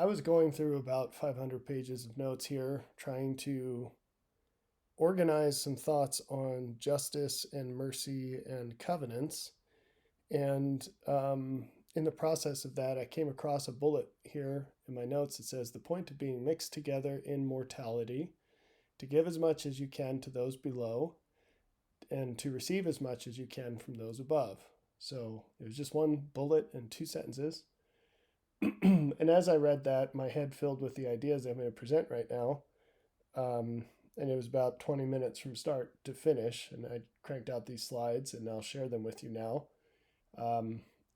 I was going through about 500 pages of notes here, trying to organize some thoughts on justice and mercy and covenants. And in the process of that, I came across a bullet here in my notes that says the point of being mixed together in mortality, to give as much as you can to those below, and to receive as much as you can from those above. So it was just one bullet and two sentences. And as I read that, my head filled with the ideas I'm going to present right now. And it was about 20 minutes from start to finish. And I cranked out these slides and I'll share them with you now.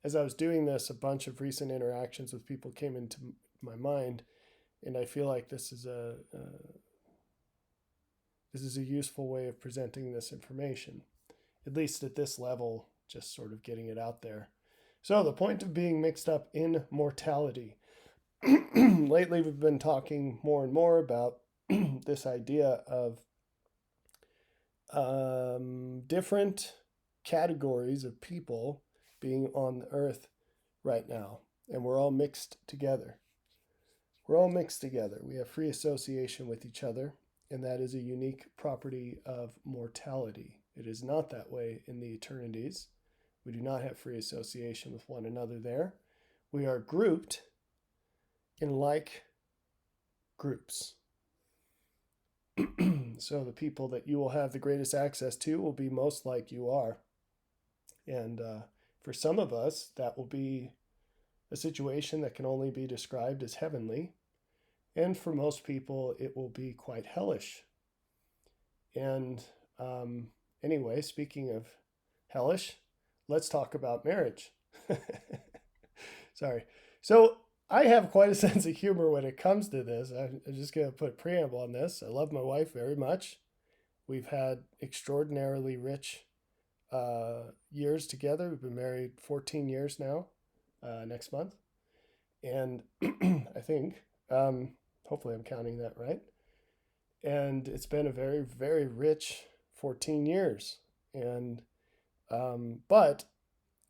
As I was doing this, a bunch of recent interactions with people came into my mind, and I feel like this is a useful way of presenting this information, at least at this level, just sort of getting it out there. So the point of being mixed up in mortality. Lately, we've been talking more and more about this idea of different categories of people being on the earth right now, and we're all mixed together. We're all mixed together. We have free association with each other, and that is a unique property of mortality. It is not that way in the eternities. We do not have free association with one another there. We are grouped in like groups. So the people that you will have the greatest access to will be most like you are. And for some of us, that will be a situation that can only be described as heavenly. And for most people, it will be quite hellish. And anyway, speaking of hellish, let's talk about marriage. Sorry. So I have quite a sense of humor when it comes to this. I'm just going to put a preamble on this. I love my wife very much. We've had extraordinarily rich years together. We've been married 14 years now, next month. And I think, hopefully I'm counting that right. And it's been a very, very rich 14 years. And, but,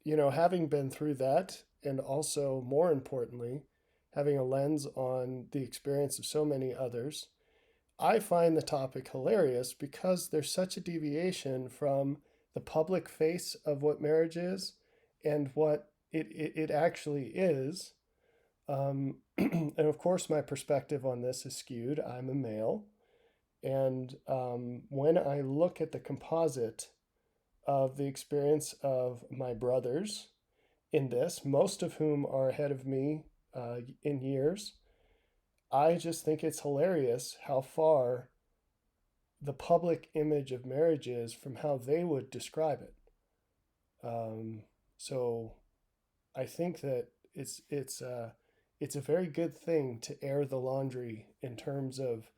having been through that, and also more importantly, having a lens on the experience of so many others, I find the topic hilarious because there's such a deviation from the public face of what marriage is and what it actually is. And of course, my perspective on this is skewed. I'm a male. And when I look at the composite of the experience of my brothers in this, most of whom are ahead of me in years, I just think it's hilarious how far the public image of marriage is from how they would describe it. So I think that it's a very good thing to air the laundry in terms of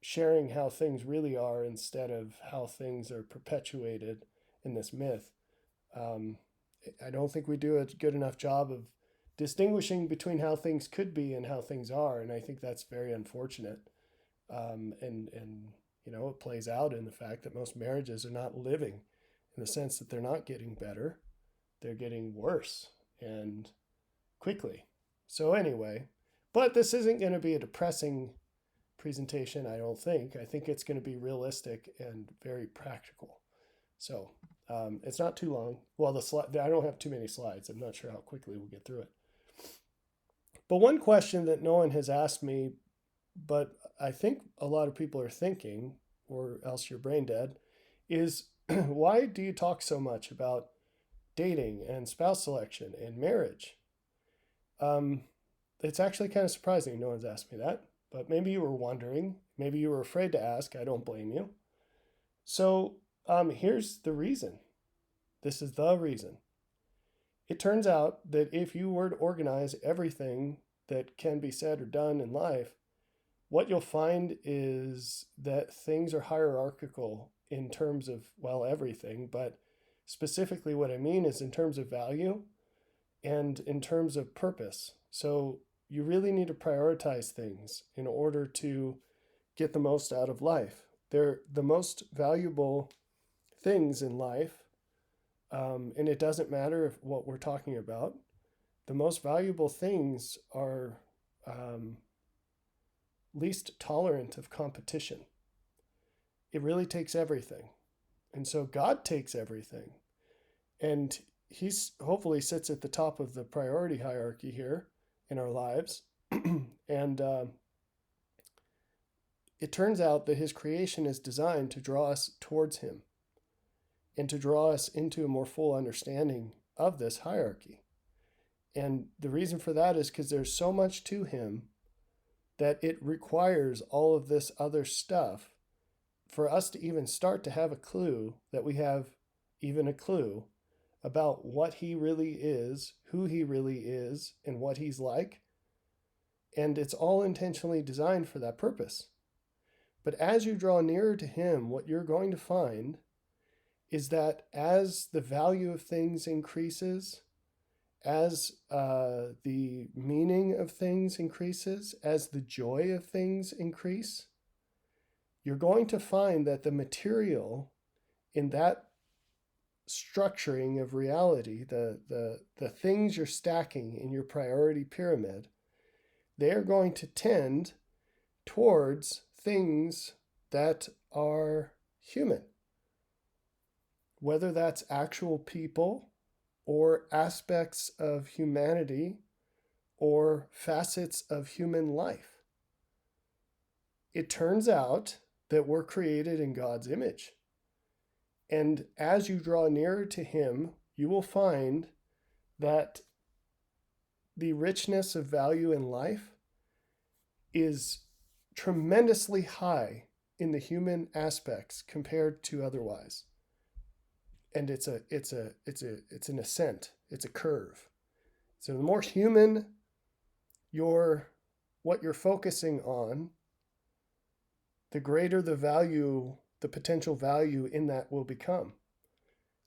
sharing how things really are instead of how things are perpetuated in this myth. I don't think we do a good enough job of distinguishing between how things could be and how things are, and I think that's very unfortunate. And it plays out in the fact that most marriages are not living, in the sense that they're not getting better, they're getting worse and quickly. So anyway, but this isn't going to be a depressing presentation, I don't think. I think it's going to be realistic and very practical. So it's not too long. Well, I don't have too many slides. I'm not sure how quickly we'll get through it. But one question that no one has asked me, but I think a lot of people are thinking, or else you're brain dead, is why do you talk so much about dating and spouse selection and marriage? It's actually kind of surprising no one's asked me that, but maybe you were wondering, maybe you were afraid to ask. I don't blame you. So here's the reason. This is the reason. It turns out that if you were to organize everything that can be said or done in life, what you'll find is that things are hierarchical in terms of, well, everything, but specifically what I mean is in terms of value and in terms of purpose. So you really need to prioritize things in order to get the most out of life. They're the most valuable things in life, and it doesn't matter what we're talking about. The most valuable things are um, least tolerant of competition. It really takes everything. And so God takes everything. And he's hopefully sits at the top of the priority hierarchy here in our lives. And it turns out that his creation is designed to draw us towards him and to draw us into a more full understanding of this hierarchy. And the reason for that is because there's so much to him that it requires all of this other stuff for us to even start to have a clue that we have even a clue about what he really is, who he really is, and what he's like. And it's all intentionally designed for that purpose. But as you draw nearer to him, what you're going to find is that as the value of things increases, as the meaning of things increases, as the joy of things increase, you're going to find that the material in that structuring of reality, the things you're stacking in your priority pyramid, they're going to tend towards things that are human, whether that's actual people or aspects of humanity or facets of human life. It turns out that we're created in God's image. And as you draw nearer to him, you will find that the richness of value in life is tremendously high in the human aspects compared to otherwise. And it's an ascent. It's a curve. So the more human what you're focusing on, the greater the value, the potential value in that will become.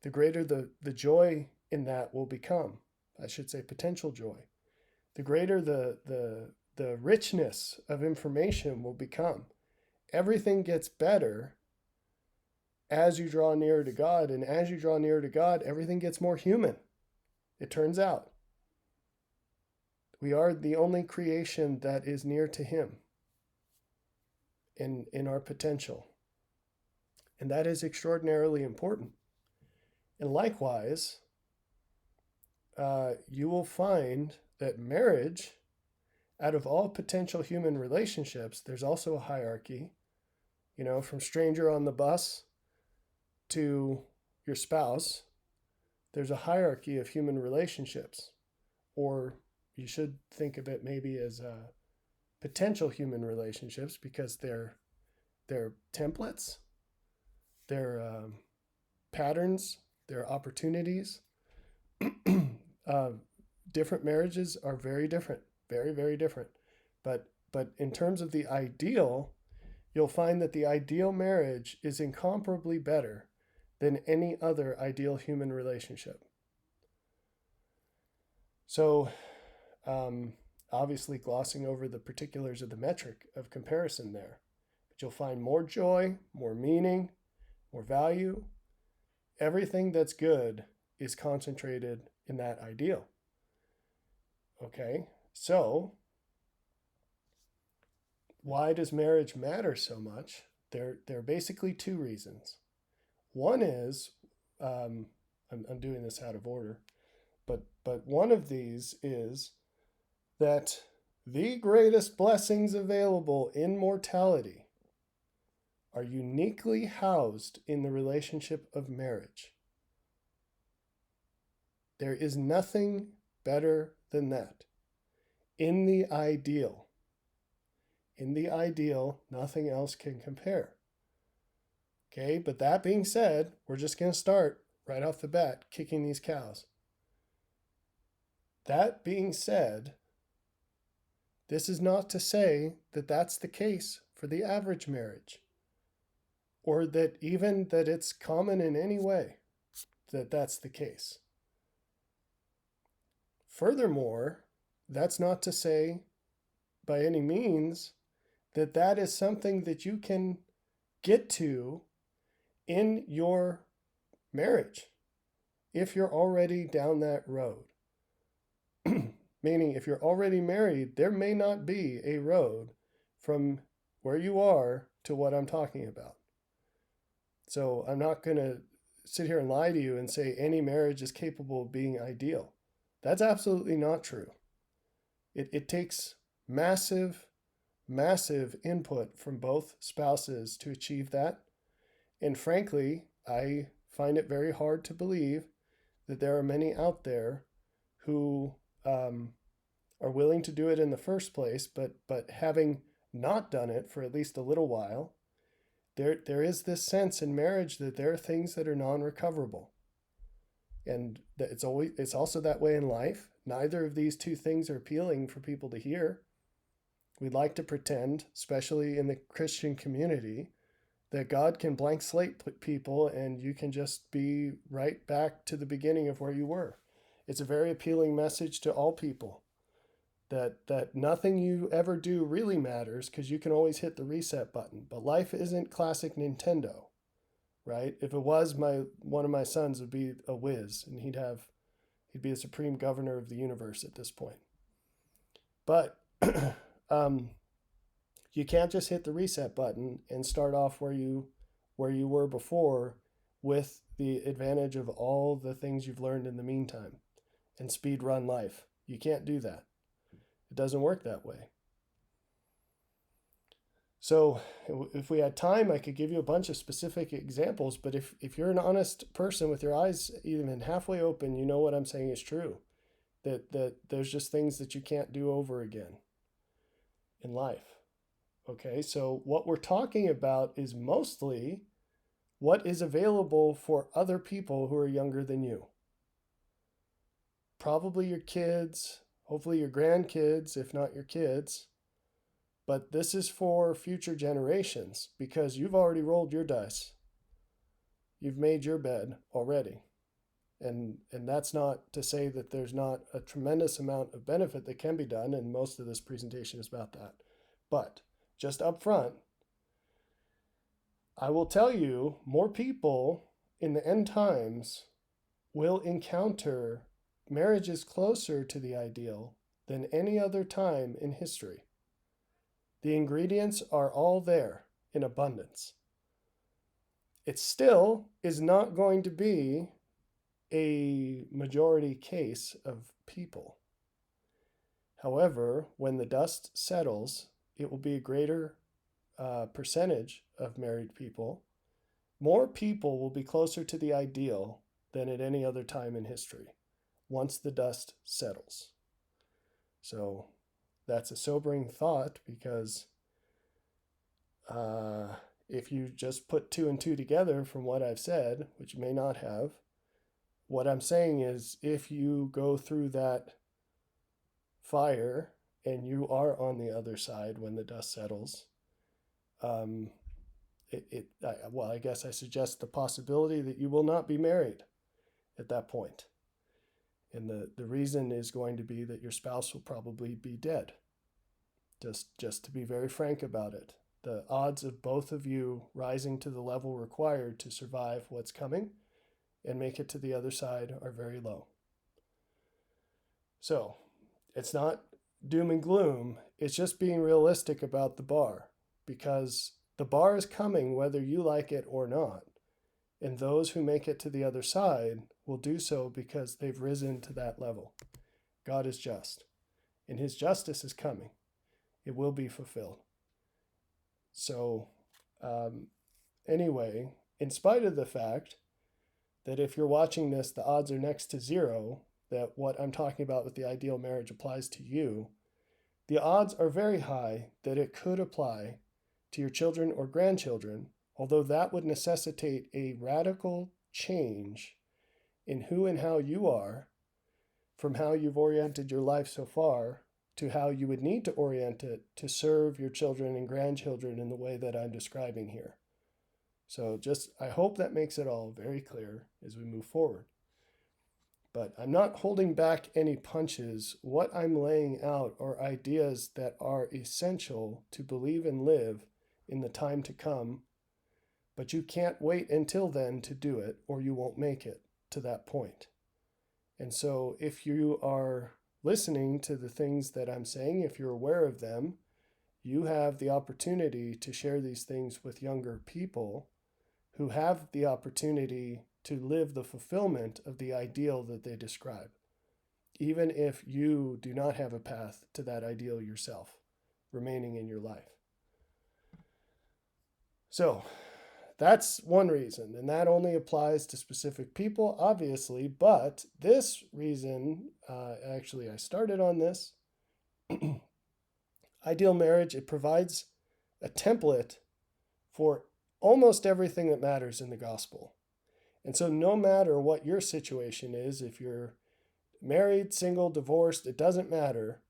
The greater the joy in that will become. I should say potential joy. The greater the richness of information will become. Everything gets better as you draw nearer to God, and as you draw nearer to God, everything gets more human. It turns out. We are the only creation that is near to him in our potential. And that is extraordinarily important. And likewise, you will find that marriage, out of all potential human relationships, there's also a hierarchy, from stranger on the bus to your spouse, there's a hierarchy of human relationships. Or you should think of it maybe as potential human relationships, because they're templates, they're patterns, they're opportunities. Different marriages are very different, very, very different. But in terms of the ideal, you'll find that the ideal marriage is incomparably better than any other ideal human relationship. So, obviously glossing over the particulars of the metric of comparison there, but you'll find more joy, more meaning, more value. Everything that's good is concentrated in that ideal. Okay, so why does marriage matter so much? There are basically two reasons. One is, I'm doing this out of order, but one of these is that the greatest blessings available in mortality are uniquely housed in the relationship of marriage. There is nothing better than that. In the ideal, nothing else can compare. Okay, but that being said, we're just going to start right off the bat kicking these cows. That being said, this is not to say that that's the case for the average marriage, or that even that it's common in any way that that's the case. Furthermore, that's not to say by any means that that is something that you can get to in your marriage if you're already down that road. Meaning, if you're already married, there may not be a road from where you are to what I'm talking about. So I'm not going to sit here and lie to you and say any marriage is capable of being ideal. That's absolutely not true. It takes massive, massive input from both spouses to achieve that. And frankly, I find it very hard to believe that there are many out there who are willing to do it in the first place, but having not done it for at least a little while, there is this sense in marriage that there are things that are non-recoverable, and that it's also that way in life. Neither of these two things are appealing for people to hear. We like to pretend, especially in the Christian community, that God can blank slate people and you can just be right back to the beginning of where you were. It's a very appealing message to all people that nothing you ever do really matters because you can always hit the reset button. But life isn't classic Nintendo, right? If it was, my one of my sons would be a whiz and he'd be the supreme governor of the universe at this point. But um, you can't just hit the reset button and start off where you were before with the advantage of all the things you've learned in the meantime and speed run life. You can't do that. It doesn't work that way. So if we had time, I could give you a bunch of specific examples, but if you're an honest person with your eyes even halfway open, you know what I'm saying is true. That there's just things that you can't do over again in life. Okay, so what we're talking about is mostly what is available for other people who are younger than you. Probably your kids, hopefully your grandkids, if not your kids. But this is for future generations because you've already rolled your dice. You've made your bed already. And that's not to say that there's not a tremendous amount of benefit that can be done, and most of this presentation is about that. But just up front, I will tell you more people in the end times will encounter marriages closer to the ideal than any other time in history. The ingredients are all there in abundance. It still is not going to be a majority case of people. However, when the dust settles, it will be a greater percentage of married people. More people will be closer to the ideal than at any other time in history once the dust settles. So that's a sobering thought because if you just put two and two together from what I've said, which you may not have, what I'm saying is if you go through that fire and you are on the other side when the dust settles, I guess I suggest the possibility that you will not be married at that point. And the reason is going to be that your spouse will probably be dead. Just to be very frank about it. The odds of both of you rising to the level required to survive what's coming and make it to the other side are very low. So it's not doom and gloom. It's just being realistic about the bar because the bar is coming whether you like it or not. And those who make it to the other side will do so because they've risen to that level. God is just, and his justice is coming. It will be fulfilled. So anyway, in spite of the fact that if you're watching this, the odds are next to zero that what I'm talking about with the ideal marriage applies to you, the odds are very high that it could apply to your children or grandchildren, although that would necessitate a radical change in who and how you are from how you've oriented your life so far to how you would need to orient it to serve your children and grandchildren in the way that I'm describing here. So I hope that makes it all very clear as we move forward. But I'm not holding back any punches. What I'm laying out are ideas that are essential to believe and live in the time to come, but you can't wait until then to do it or you won't make it to that point. And so if you are listening to the things that I'm saying, if you're aware of them, you have the opportunity to share these things with younger people who have the opportunity to live the fulfillment of the ideal that they describe, even if you do not have a path to that ideal yourself remaining in your life. So that's one reason, and that only applies to specific people, obviously. But this reason, actually, I started on this. Ideal marriage, it provides a template for almost everything that matters in the gospel. And so, no matter what your situation is, if you're married, single, divorced, it doesn't matter.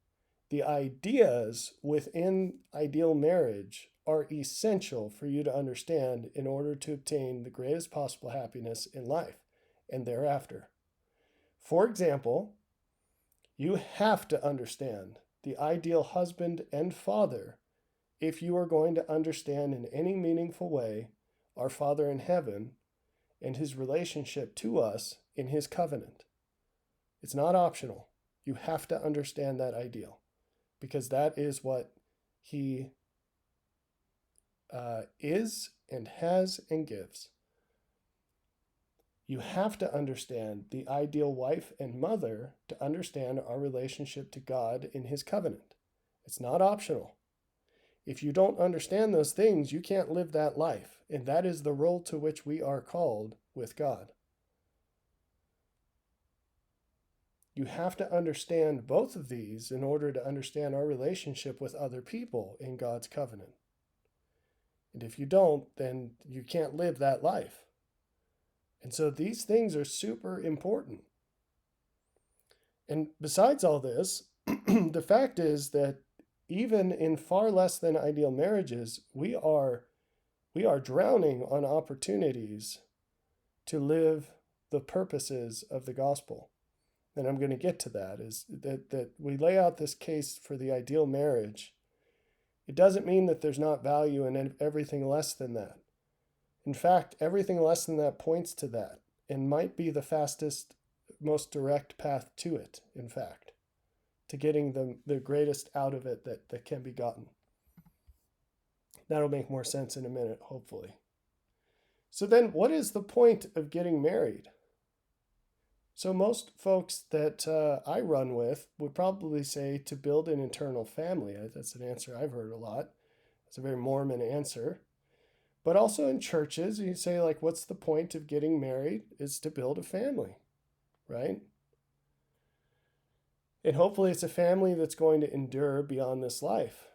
The ideas within ideal marriage are essential for you to understand in order to obtain the greatest possible happiness in life and thereafter. For example, you have to understand the ideal husband and father if you are going to understand in any meaningful way our Father in heaven and his relationship to us in his covenant. It's not optional. You have to understand that ideal because that is what he is and has and gives. You have to understand the ideal wife and mother to understand our relationship to God in his covenant. It's not optional. If you don't understand those things, you can't live that life, and that is the role to which we are called with God. You have to understand both of these in order to understand our relationship with other people in God's covenant. And if you don't, then you can't live that life. And so these things are super important. And besides all this, the fact is that even in far less than ideal marriages, we are drowning on opportunities to live the purposes of the gospel. And I'm going to get to that, is that we lay out this case for the ideal marriage. It doesn't mean that there's not value in everything less than that. In fact, everything less than that points to that and might be the fastest, most direct path to it, in fact, to getting the greatest out of it that can be gotten. That'll make more sense in a minute, hopefully. So then, what is the point of getting married? So most folks that I run with would probably say to build an eternal family. That's an answer I've heard a lot. It's a very Mormon answer. But also in churches, you say, like, what's the point of getting married? Is to build a family, right? And hopefully it's a family that's going to endure beyond this life.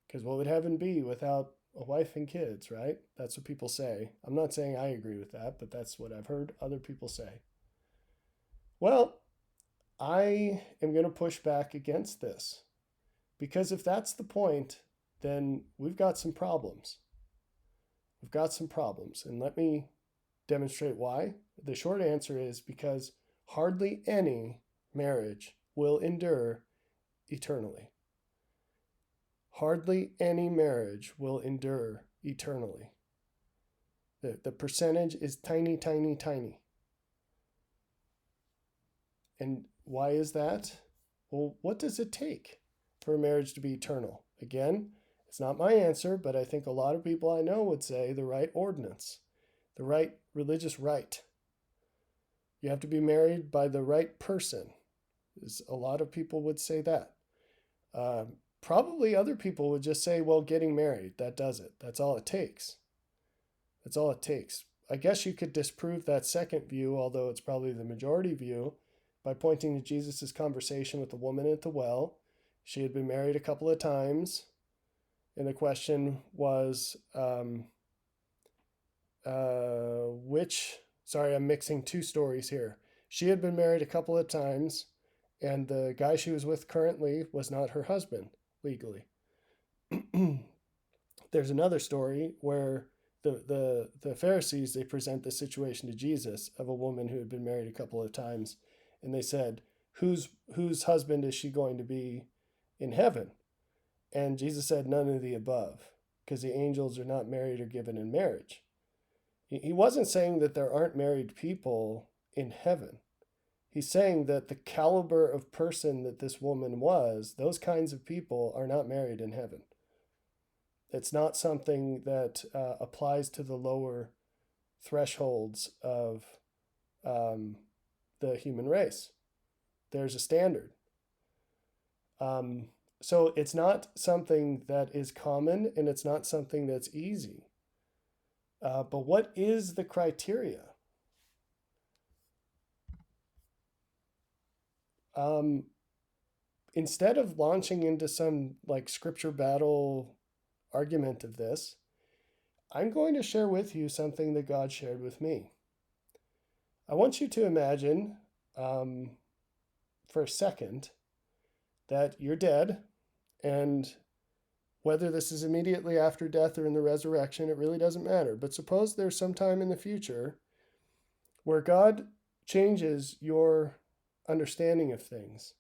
Because what would heaven be without a wife and kids, right? That's what people say. I'm not saying I agree with that, but that's what I've heard other people say. Well, I am going to push back against this. Because if that's the point, then we've got some problems. We've got some problems. And let me demonstrate why. The short answer is because hardly any marriage will endure eternally. Hardly any marriage will endure eternally. The percentage is tiny, tiny, tiny. And why is that? Well, what does it take for a marriage to be eternal? Again, it's not my answer, but I think a lot of people I know would say the right ordinance, the right religious rite. You have to be married by the right person. A lot of people would say that. Probably other people would just say, well, getting married, that does it. That's all it takes. That's all it takes. I guess you could disprove that second view, although it's probably the majority view, by pointing to Jesus' conversation with the woman at the well. She had been married a couple of times, and the question was, sorry, I'm mixing two stories here. She had been married a couple of times, and the guy she was with currently was not her husband legally. There's another story where the Pharisees, they present the situation to Jesus of a woman who had been married a couple of times, and they said, whose husband is she going to be in heaven? And Jesus said, none of the above, because the angels are not married or given in marriage. He wasn't saying that there aren't married people in heaven. He's saying that the caliber of person that this woman was, those kinds of people are not married in heaven. It's not something that applies to the lower thresholds of um, the human race. There's a standard. Um, so it's not something that is common, and it's not something that's easy. But what is the criteria? Um, Instead of launching into some like scripture battle argument of this, I'm going to share with you something that God shared with me. I want you to imagine um, for a second that you're dead, and whether this is immediately after death or in the resurrection, it really doesn't matter. But suppose there's some time in the future where God changes your understanding of things.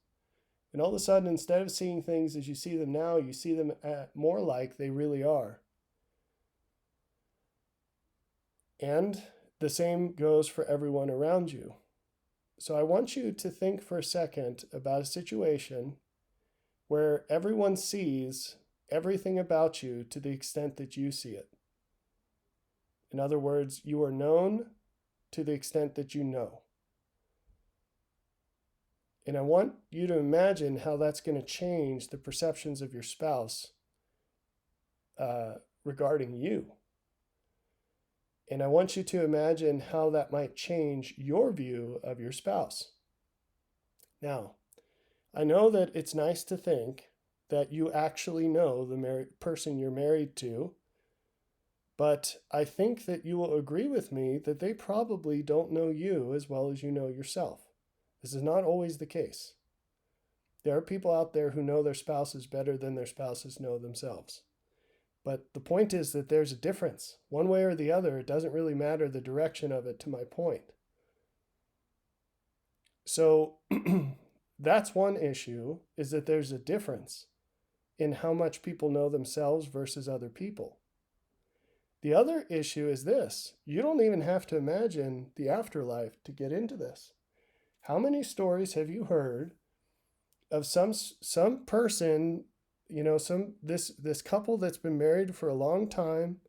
And all of a sudden, instead of seeing things as you see them now, you see them more like they really are. And the same goes for everyone around you. So I want you to think for a second about a situation where everyone sees everything about you to the extent that you see it. In other words, you are known to the extent that you know. And I want you to imagine how that's going to change the perceptions of your spouse regarding you. And I want you to imagine how that might change your view of your spouse. Now, I know that it's nice to think that you actually know the person you're married to, but I think that you will agree with me that they probably don't know you as well as you know yourself. This is not always the case. There are people out there who know their spouses better than their spouses know themselves. But the point is that there's a difference. One way or the other, it doesn't really matter the direction of it, to my point. So that's one issue, is that there's a difference in how much people know themselves versus other people. The other issue is this: you don't even have to imagine the afterlife to get into this. How many stories have you heard of some person, this couple that's been married for a long time,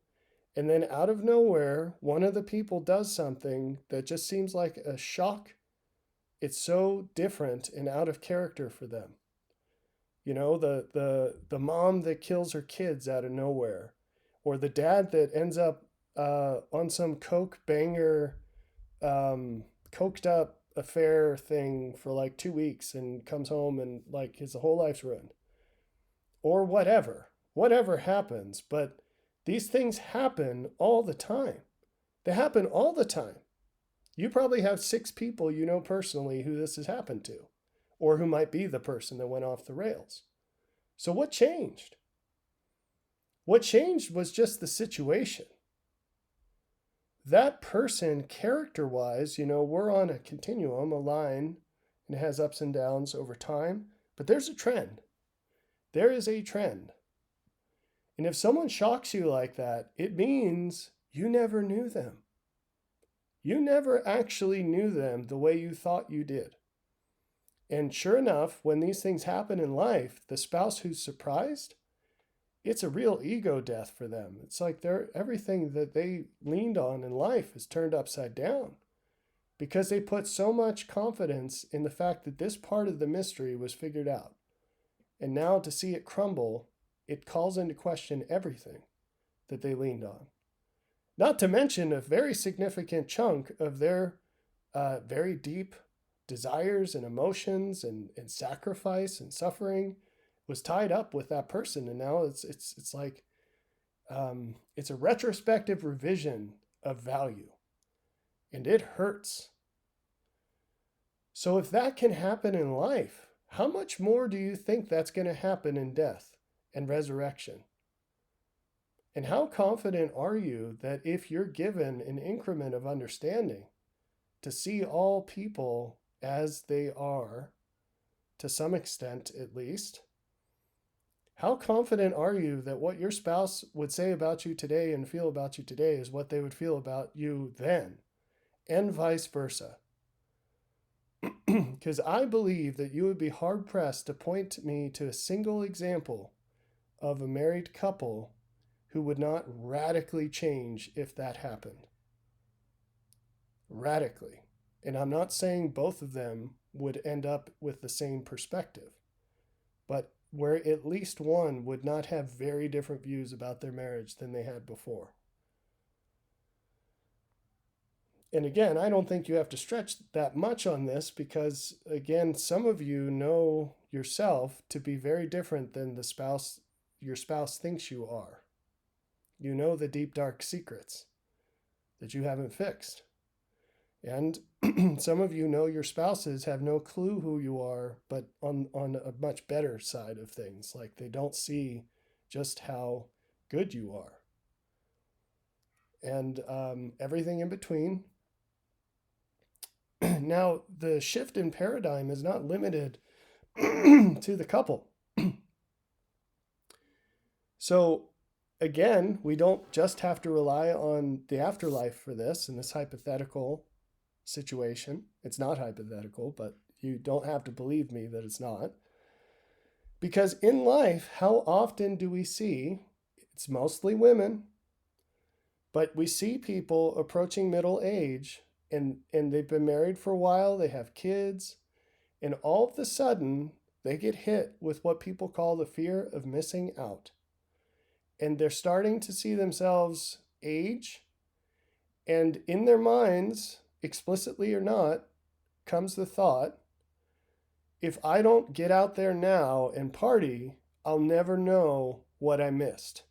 and then out of nowhere, one of the people does something that just seems like a shock. It's so different and out of character for them. The mom that kills her kids out of nowhere, or the dad that ends up on some coke banger, coked up affair thing for like 2 weeks and comes home and like his whole life's ruined, or whatever happens. But these things happen all the time. They happen all the time. You probably have 6 people you know personally who this has happened to, or who might be the person that went off the rails. So what changed? What changed was just the situation. That person, character-wise, we're on a continuum, a line, and it has ups and downs over time, but there's a trend. There is a trend. And if someone shocks you like that, it means you never knew them. You never actually knew them the way you thought you did. And sure enough, when these things happen in life, the spouse who's surprised, it's a real ego death for them. It's like everything that they leaned on in life is turned upside down because they put so much confidence in the fact that this part of the mystery was figured out. And now to see it crumble, it calls into question everything that they leaned on. Not to mention a very significant chunk of their very deep desires and emotions and sacrifice and suffering was tied up with that person. And now it's like it's a retrospective revision of value, and it hurts. So if that can happen in life, how much more do you think that's going to happen in death and resurrection? And how confident are you that if you're given an increment of understanding to see all people as they are, to some extent at least, how confident are you that what your spouse would say about you today and feel about you today is what they would feel about you then, and vice versa? Because I believe that you would be hard pressed to point me to a single example of a married couple who would not radically change if that happened. Radically. And I'm not saying both of them would end up with the same perspective, but where at least one would not have very different views about their marriage than they had before. And again, I don't think you have to stretch that much on this because, again, some of you know yourself to be very different than the spouse your spouse thinks you are. You know the deep, dark secrets that you haven't fixed. And some of you know your spouses have no clue who you are, but on a much better side of things. Like they don't see just how good you are. And everything in between. Now, the shift in paradigm is not limited to the couple. So, again, we don't just have to rely on the afterlife for this in this hypothetical situation. It's not hypothetical, but you don't have to believe me that it's not. Because in life, how often do we see, it's mostly women, but we see people approaching middle age and they've been married for a while, they have kids, and all of a sudden they get hit with what people call the fear of missing out. And they're starting to see themselves age, and in their minds, explicitly or not, comes the thought, if I don't get out there now and party, I'll never know what I missed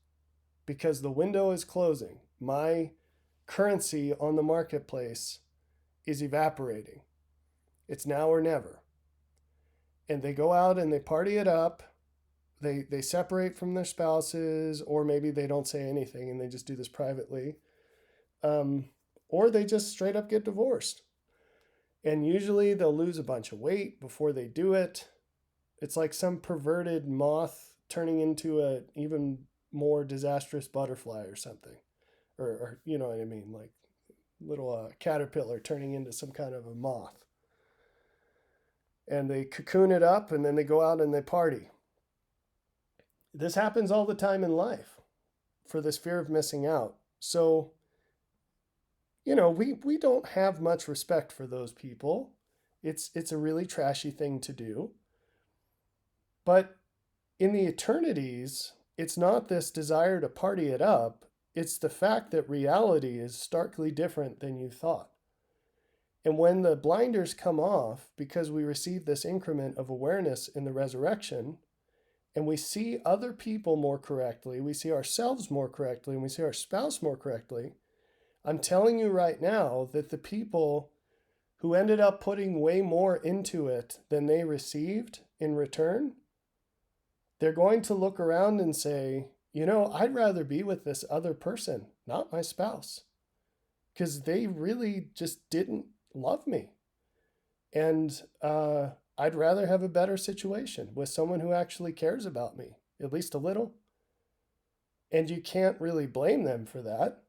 because the window is closing. My currency on the marketplace is evaporating. It's now or never. And they go out and they party it up. They separate from their spouses, or maybe they don't say anything and they just do this privately. Or they just straight up get divorced. And usually they'll lose a bunch of weight before they do it. It's like some perverted moth turning into an even more disastrous butterfly or something. Or you know what I mean? Like little caterpillar turning into some kind of a moth. And they cocoon it up and then they go out and they party. This happens all the time in life for this fear of missing out. So, you know, we don't have much respect for those people. It's a really trashy thing to do. But in the eternities, it's not this desire to party it up. It's the fact that reality is starkly different than you thought. And when the blinders come off because we receive this increment of awareness in the resurrection, and we see other people more correctly, we see ourselves more correctly, and we see our spouse more correctly, I'm telling you right now that the people who ended up putting way more into it than they received in return, they're going to look around and say, you know, I'd rather be with this other person, not my spouse, because they really just didn't love me. And I'd rather have a better situation with someone who actually cares about me, at least a little. And you can't really blame them for that.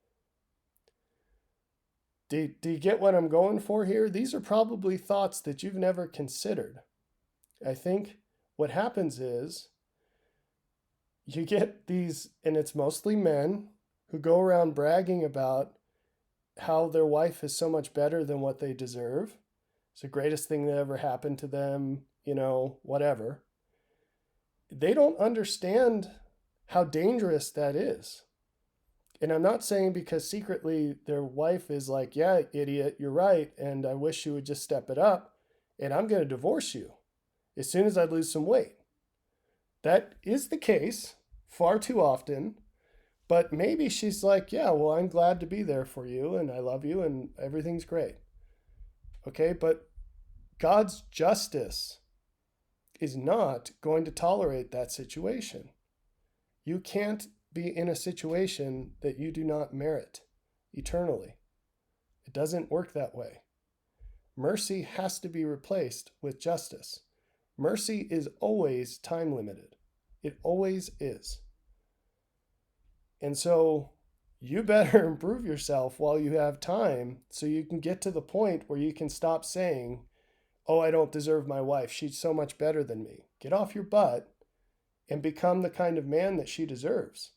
Do you get what I'm going for here? These are probably thoughts that you've never considered. I think what happens is you get these, and it's mostly men who go around bragging about how their wife is so much better than what they deserve. It's the greatest thing that ever happened to them, you know, whatever. They don't understand how dangerous that is. And I'm not saying because secretly their wife is like, yeah, idiot, you're right, and I wish you would just step it up, and I'm going to divorce you as soon as I lose some weight. That is the case far too often, but maybe she's like, yeah, well, I'm glad to be there for you, and I love you, and everything's great. Okay, but God's justice is not going to tolerate that situation. You can't be in a situation that you do not merit eternally. It doesn't work that way. Mercy has to be replaced with justice. Mercy is always time limited. It always is. And so you better improve yourself while you have time so you can get to the point where you can stop saying, oh, I don't deserve my wife. She's so much better than me. Get off your butt and become the kind of man that she deserves,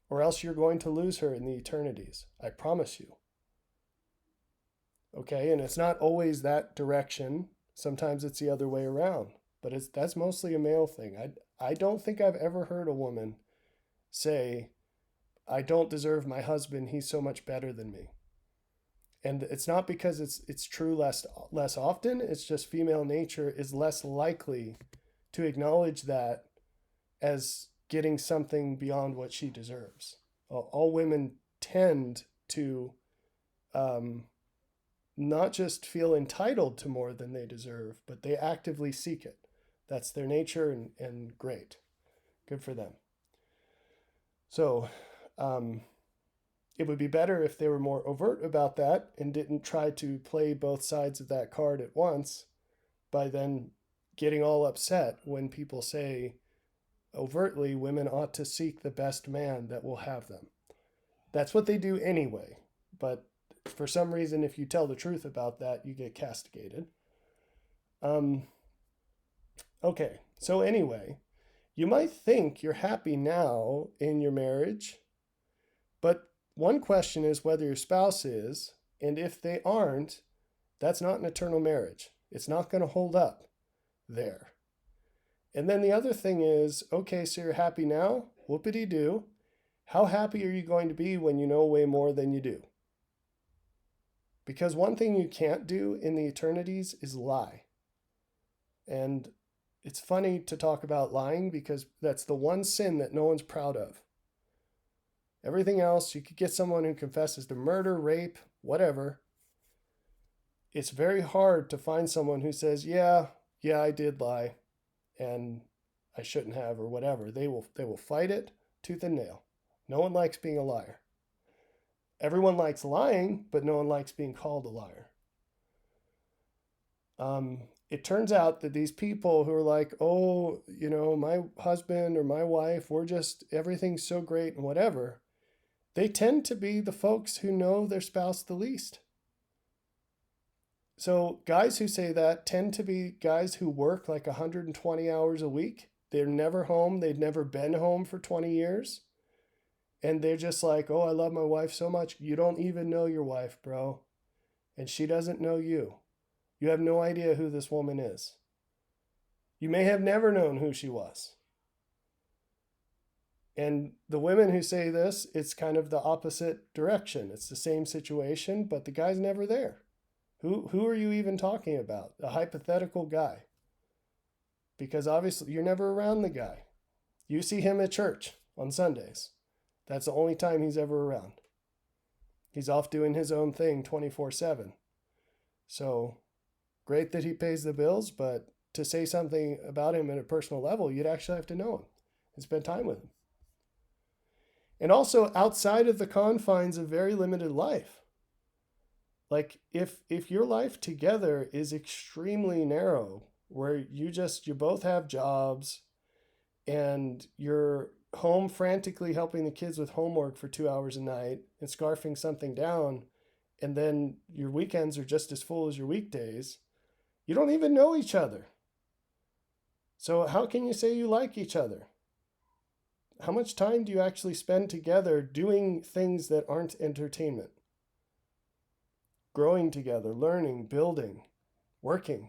or else you're going to lose her in the eternities. I promise you. Okay, and it's not always that direction. Sometimes it's the other way around, but that's mostly a male thing. I don't think I've ever heard a woman say, I don't deserve my husband. He's so much better than me. And it's not because it's true less often. It's just female nature is less likely to acknowledge that as getting something beyond what she deserves. All women tend to not just feel entitled to more than they deserve, but they actively seek it. That's their nature, and great. Good for them. So, it would be better if they were more overt about that and didn't try to play both sides of that card at once by then getting all upset when people say overtly women ought to seek the best man that will have them. That's what they do anyway, but for some reason, if you tell the truth about that, you get castigated. Okay, so anyway, you might think you're happy now in your marriage, but one question is whether your spouse is, and if they aren't, that's not an eternal marriage. It's not going to hold up there. And then the other thing is, okay, so you're happy now? Whoopity doo. How happy are you going to be when you know way more than you do? Because one thing you can't do in the eternities is lie. And it's funny to talk about lying because that's the one sin that no one's proud of. Everything else, you could get someone who confesses to murder, rape, whatever. It's very hard to find someone who says, yeah, I did lie and I shouldn't have, or whatever. They will fight it tooth and nail. No one likes being a liar. Everyone likes lying, but no one likes being called a liar. It turns out that these people who are like, oh, my husband or my wife, everything's so great and whatever, they tend to be the folks who know their spouse the least. So guys who say that tend to be guys who work like 120 hours a week. They're never home. They've never been home for 20 years. And they're just like, oh, I love my wife so much. You don't even know your wife, bro. And she doesn't know you. You have no idea who this woman is. You may have never known who she was. And the women who say this, it's kind of the opposite direction. It's the same situation, but the guy's never there. Who are you even talking about? A hypothetical guy. Because obviously you're never around the guy. You see him at church on Sundays. That's the only time he's ever around. He's off doing his own thing 24/7. So great that he pays the bills, but to say something about him at a personal level, you'd actually have to know him and spend time with him. And also outside of the confines of very limited life. Like if your life together is extremely narrow, where you both have jobs and you're home frantically helping the kids with homework for 2 hours a night and scarfing something down, and then your weekends are just as full as your weekdays, you don't even know each other. So how can you say you like each other? How much time do you actually spend together doing things that aren't entertainment? Growing together, learning, building, working.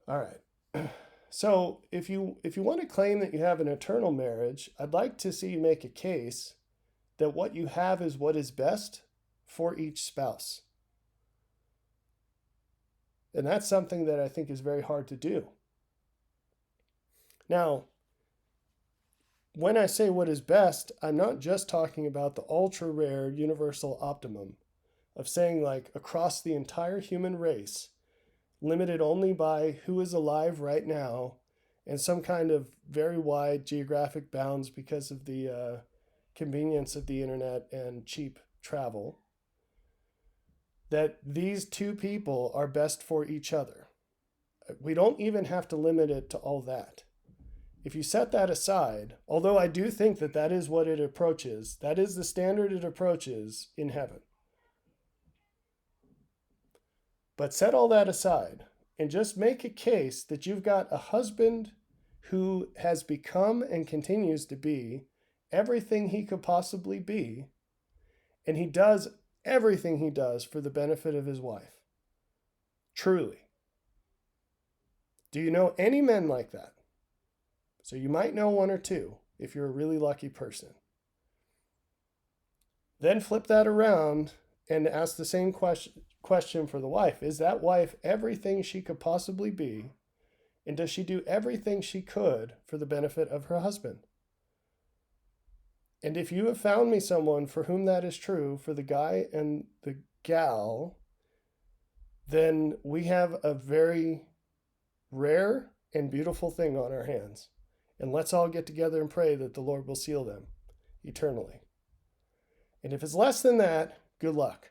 All right. So if you want to claim that you have an eternal marriage, I'd like to see you make a case that what you have is what is best for each spouse. And that's something that I think is very hard to do. Now, when I say what is best, I'm not just talking about the ultra rare universal optimum of saying like across the entire human race, limited only by who is alive right now and some kind of very wide geographic bounds because of the convenience of the internet and cheap travel, that these two people are best for each other. We don't even have to limit it to all that. If you set that aside, although I do think that that is what it approaches, that is the standard it approaches in heaven. But set all that aside and just make a case that you've got a husband who has become and continues to be everything he could possibly be, and he does everything he does for the benefit of his wife. Truly. Do you know any men like that? So you might know one or two if you're a really lucky person. Then flip that around and ask the same question for the wife. Is that wife everything she could possibly be? And does she do everything she could for the benefit of her husband? And if you have found me someone for whom that is true, for the guy and the gal, then we have a very rare and beautiful thing on our hands. And let's all get together and pray that the Lord will seal them eternally. And if it's less than that, good luck.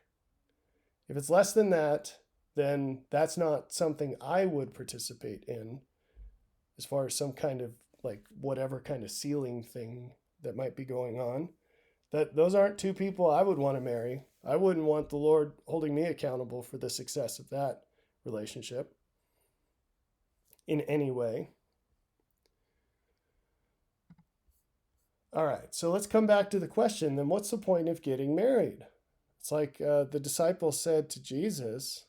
If it's less than that, then that's not something I would participate in as far as some kind of like whatever kind of sealing thing that might be going on. That those aren't two people I would want to marry. I wouldn't want the Lord holding me accountable for the success of that relationship in any way. All right, so let's come back to the question then what's the point of getting married? It's like the disciples said to Jesus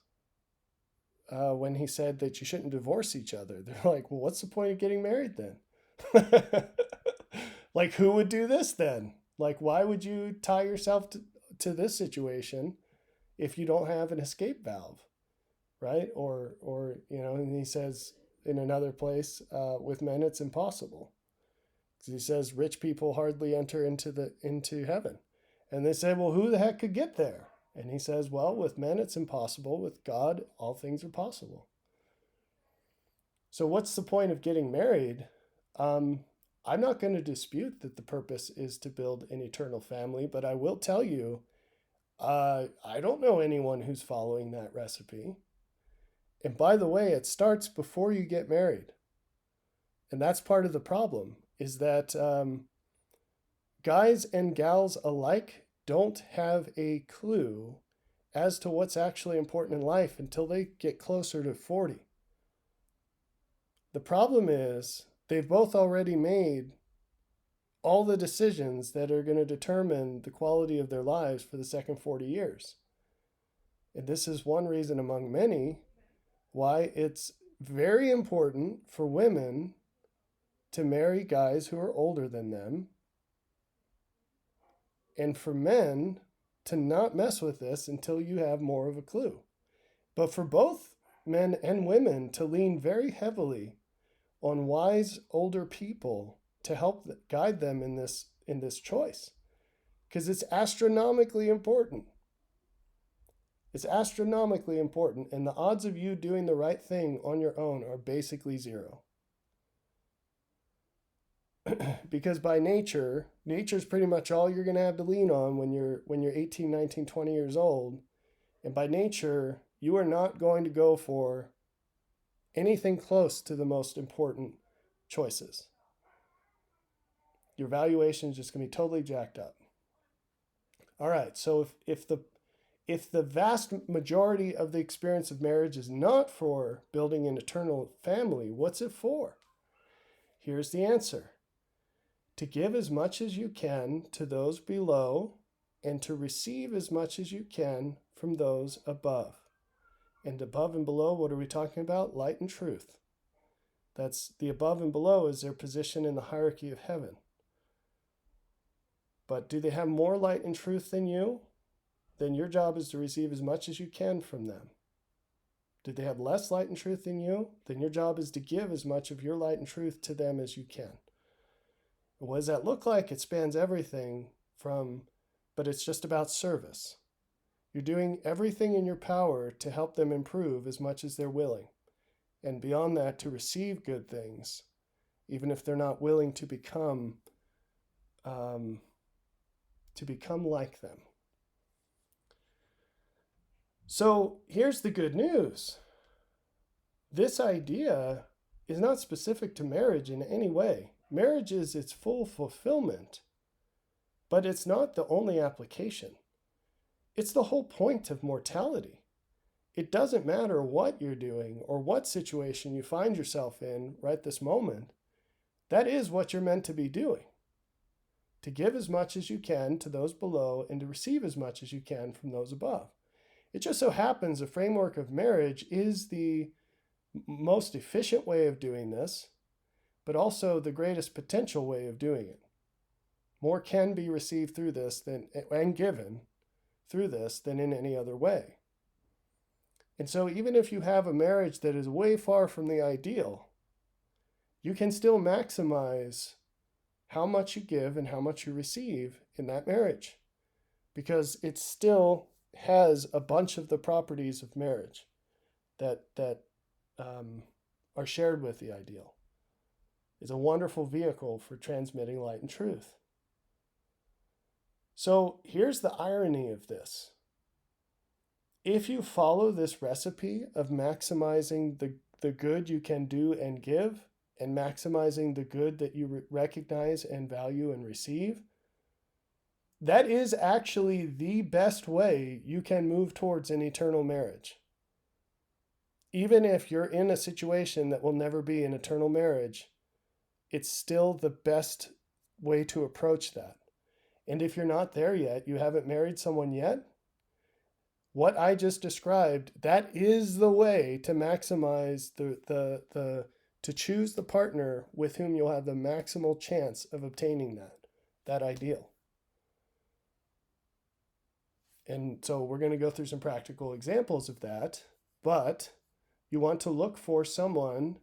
when he said that you shouldn't divorce each other. They're like, well, what's the point of getting married then? Like, who would do this then? Like, why would you tie yourself to this situation if you don't have an escape valve, right? Or and he says in another place, with men it's impossible. He says rich people hardly enter into heaven. And they say, well, who the heck could get there? And he says, well, with men it's impossible. With God, all things are possible. So what's the point of getting married? I'm not going to dispute that the purpose is to build an eternal family, but I will tell you, I don't know anyone who's following that recipe. And by the way, it starts before you get married. And that's part of the problem, is that guys and gals alike don't have a clue as to what's actually important in life until they get closer to 40. The problem is they've both already made all the decisions that are going to determine the quality of their lives for the second 40 years. And this is one reason among many why it's very important for women to marry guys who are older than them, and for men to not mess with this until you have more of a clue. But for both men and women to lean very heavily on wise older people to help guide them in this choice, because it's astronomically important. It's astronomically important, and the odds of you doing the right thing on your own are basically zero. Because by nature is pretty much all you're going to have to lean on when you're 18, 19, 20 years old. And by nature, you are not going to go for anything close to the most important choices. Your valuation is just going to be totally jacked up. All right, so if the vast majority of the experience of marriage is not for building an eternal family, what's it for? Here's the answer. To give as much as you can to those below, and to receive as much as you can from those above. And above and below, what are we talking about? Light and truth. That's the above and below is their position in the hierarchy of heaven. But do they have more light and truth than you? Then your job is to receive as much as you can from them. Do they have less light and truth than you? Then your job is to give as much of your light and truth to them as you can. What does that look like? It spans everything but it's just about service. You're doing everything in your power to help them improve as much as they're willing. And beyond that, to receive good things, even if they're not willing to become like them. So here's the good news. This idea is not specific to marriage in any way. Marriage is its full fulfillment, but it's not the only application. It's the whole point of mortality. it doesn't matter what you're doing or what situation you find yourself in right this moment. That is what you're meant to be doing, to give as much as you can to those below and to receive as much as you can from those above. It just so happens the framework of marriage is the most efficient way of doing this, but also the greatest potential way of doing it. More can be received through this than and given through this than in any other way. And so even if you have a marriage that is way far from the ideal, you can still maximize how much you give and how much you receive in that marriage, because it still has a bunch of the properties of marriage that are shared with the ideal. It's a wonderful vehicle for transmitting light and truth. So here's the irony of this. If you follow this recipe of maximizing the good you can do and give, and maximizing the good that you recognize and value and receive, that is actually the best way you can move towards an eternal marriage. Even if you're in a situation that will never be an eternal marriage, it's still the best way to approach that. And if you're not there yet, you haven't married someone yet, what I just described, that is the way to maximize to choose the partner with whom you'll have the maximal chance of obtaining that ideal. And so we're going to go through some practical examples of that, but you want to look for someone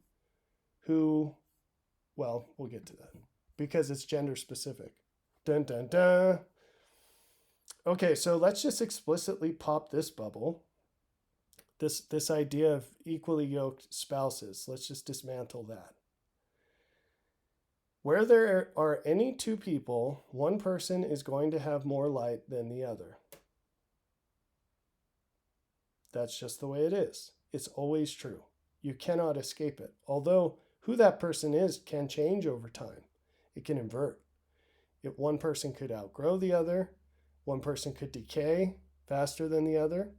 who, well, we'll get to that because it's gender specific. Dun, dun, dun. Okay, so let's just explicitly pop this bubble. This idea of equally yoked spouses. Let's just dismantle that. Where there are any two people, one person is going to have more light than the other. That's just the way it is. It's always true. You cannot escape it. Although who that person is can change over time. It can invert. One person could outgrow the other. One person could decay faster than the other.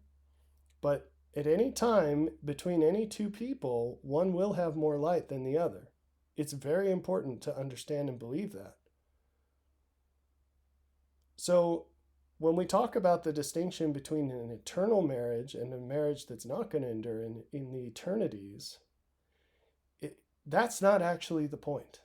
But at any time between any two people, one will have more light than the other. It's very important to understand and believe that. So when we talk about the distinction between an eternal marriage and a marriage that's not going to endure in the eternities, that's not actually the point.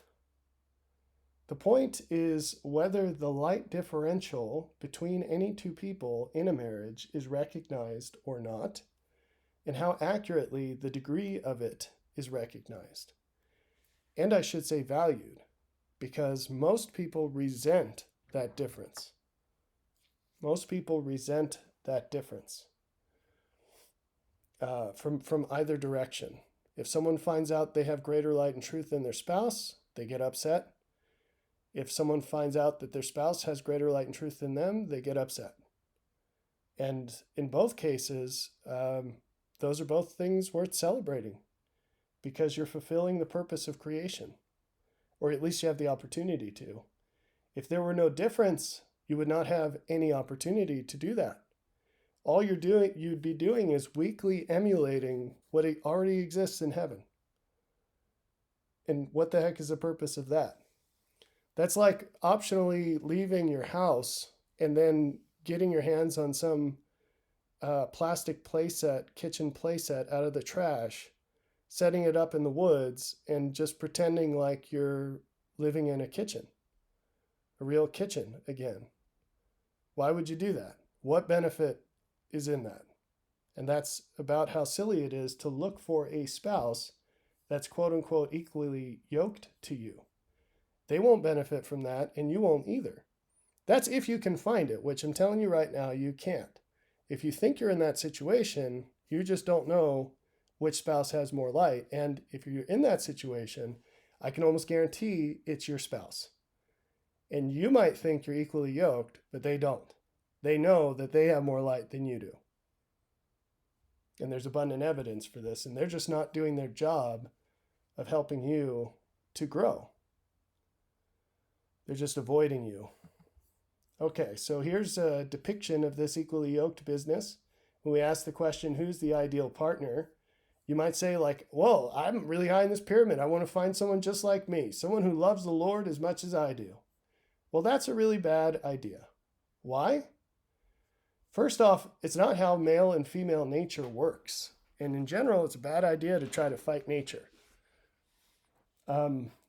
The point is whether the light differential between any two people in a marriage is recognized or not, and how accurately the degree of it is recognized. And I should say valued, because most people resent that difference. Most people resent that difference from either direction. If someone finds out they have greater light and truth than their spouse, they get upset. If someone finds out that their spouse has greater light and truth than them, they get upset. And in both cases, those are both things worth celebrating because you're fulfilling the purpose of creation, or at least you have the opportunity to. If there were no difference, you would not have any opportunity to do that. All you'd be doing is weakly emulating what already exists in heaven. And what the heck is the purpose of that? That's like optionally leaving your house and then getting your hands on some plastic playset, kitchen playset out of the trash, setting it up in the woods, and just pretending like you're living in a kitchen, a real kitchen again. Why would you do that? What benefit is in that? And that's about how silly it is to look for a spouse that's quote unquote equally yoked to you. They won't benefit from that, and you won't either. That's if you can find it, which I'm telling you right now, you can't. If you think you're in that situation, you just don't know which spouse has more light. And if you're in that situation, I can almost guarantee it's your spouse. And you might think you're equally yoked, but they don't. They know that they have more light than you do. And there's abundant evidence for this, and they're just not doing their job of helping you to grow. They're just avoiding you. Okay, so here's a depiction of this equally yoked business. when we ask the question, who's the ideal partner, you might say, like, whoa, I'm really high in this pyramid. I want to find someone just like me, someone who loves the Lord as much as I do. Well, that's a really bad idea. Why? First off, it's not how male and female nature works. And in general, it's a bad idea to try to fight nature.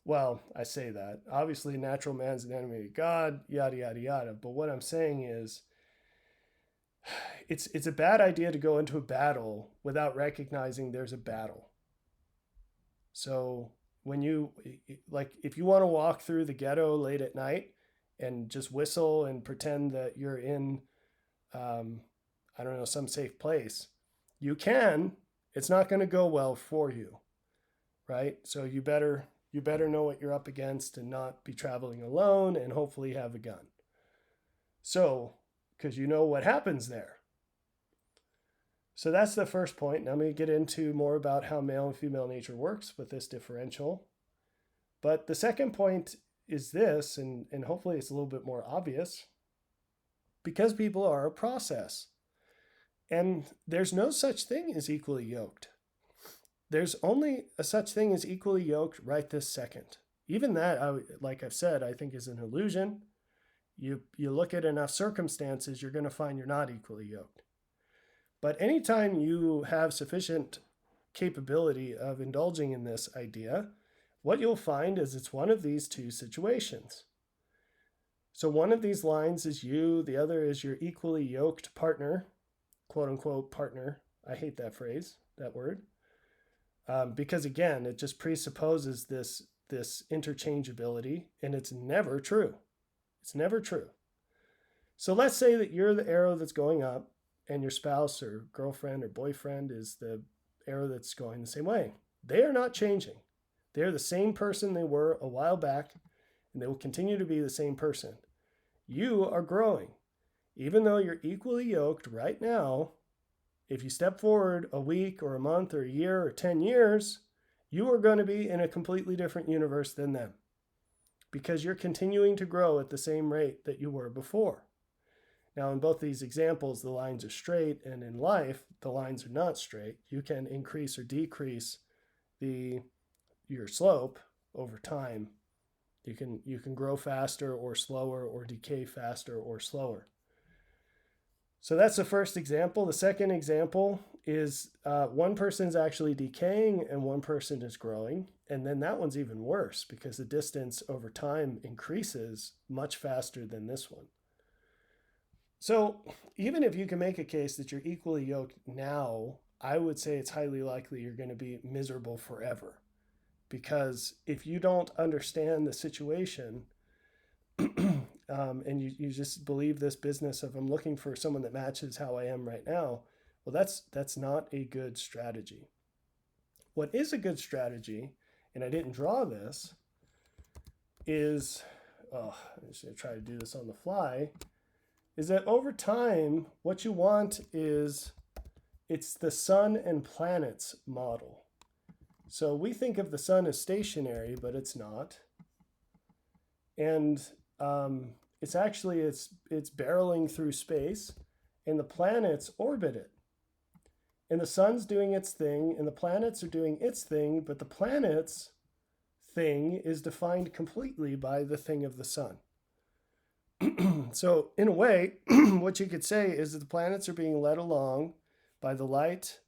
Well, I say that. Obviously, natural man's an enemy of God, yada, yada, yada. But what I'm saying is, it's a bad idea to go into a battle without recognizing there's a battle. So when you, like, if you want to walk through the ghetto late at night and just whistle and pretend that you're in, I don't know, some safe place, you can. It's not going to go well for you, right? So you better know what you're up against and not be traveling alone and hopefully have a gun. So, because you know what happens there. So that's the first point. Now I'm going to get into more about how male and female nature works with this differential. But the second point is this, and hopefully it's a little bit more obvious, because people are a process. And there's no such thing as equally yoked. There's only a such thing as equally yoked right this second. Even that, like I've said, I think is an illusion. You look at enough circumstances, you're going to find you're not equally yoked. But anytime you have sufficient capability of indulging in this idea, what you'll find is it's one of these two situations. So one of these lines is you, the other is your equally yoked partner, quote unquote partner. I hate that phrase, that word. Because again, it just presupposes this interchangeability, and it's never true. It's never true. So let's say that you're the arrow that's going up, and your spouse or girlfriend or boyfriend is the arrow that's going the same way. They are not changing. They're the same person they were a while back, and they will continue to be the same person. You are growing. Even though you're equally yoked right now, if you step forward a week or a month or a year or 10 years, you are going to be in a completely different universe than them, because you're continuing to grow at the same rate that you were before. Now, in both these examples, the lines are straight, and in life, the lines are not straight. You can increase or decrease your slope over time. You can grow faster or slower, or decay faster or slower. So that's the first example. The second example is one person is actually decaying and one person is growing. And then that one's even worse, because the distance over time increases much faster than this one. So even if you can make a case that you're equally yoked now, I would say it's highly likely you're going to be miserable forever. Because if you don't understand the situation, and you just believe this business of I'm looking for someone that matches how I am right now, well, that's not a good strategy. What is a good strategy, and I didn't draw this, is, I'm just going to try to do this on the fly, is that over time, what you want is, it's the sun and planets model. So we think of the sun as stationary, but it's not. And it's barreling through space, and the planets orbit it. And the sun's doing its thing, and the planets are doing its thing, but the planet's thing is defined completely by the thing of the sun. So in a way, what you could say is that the planets are being led along by the light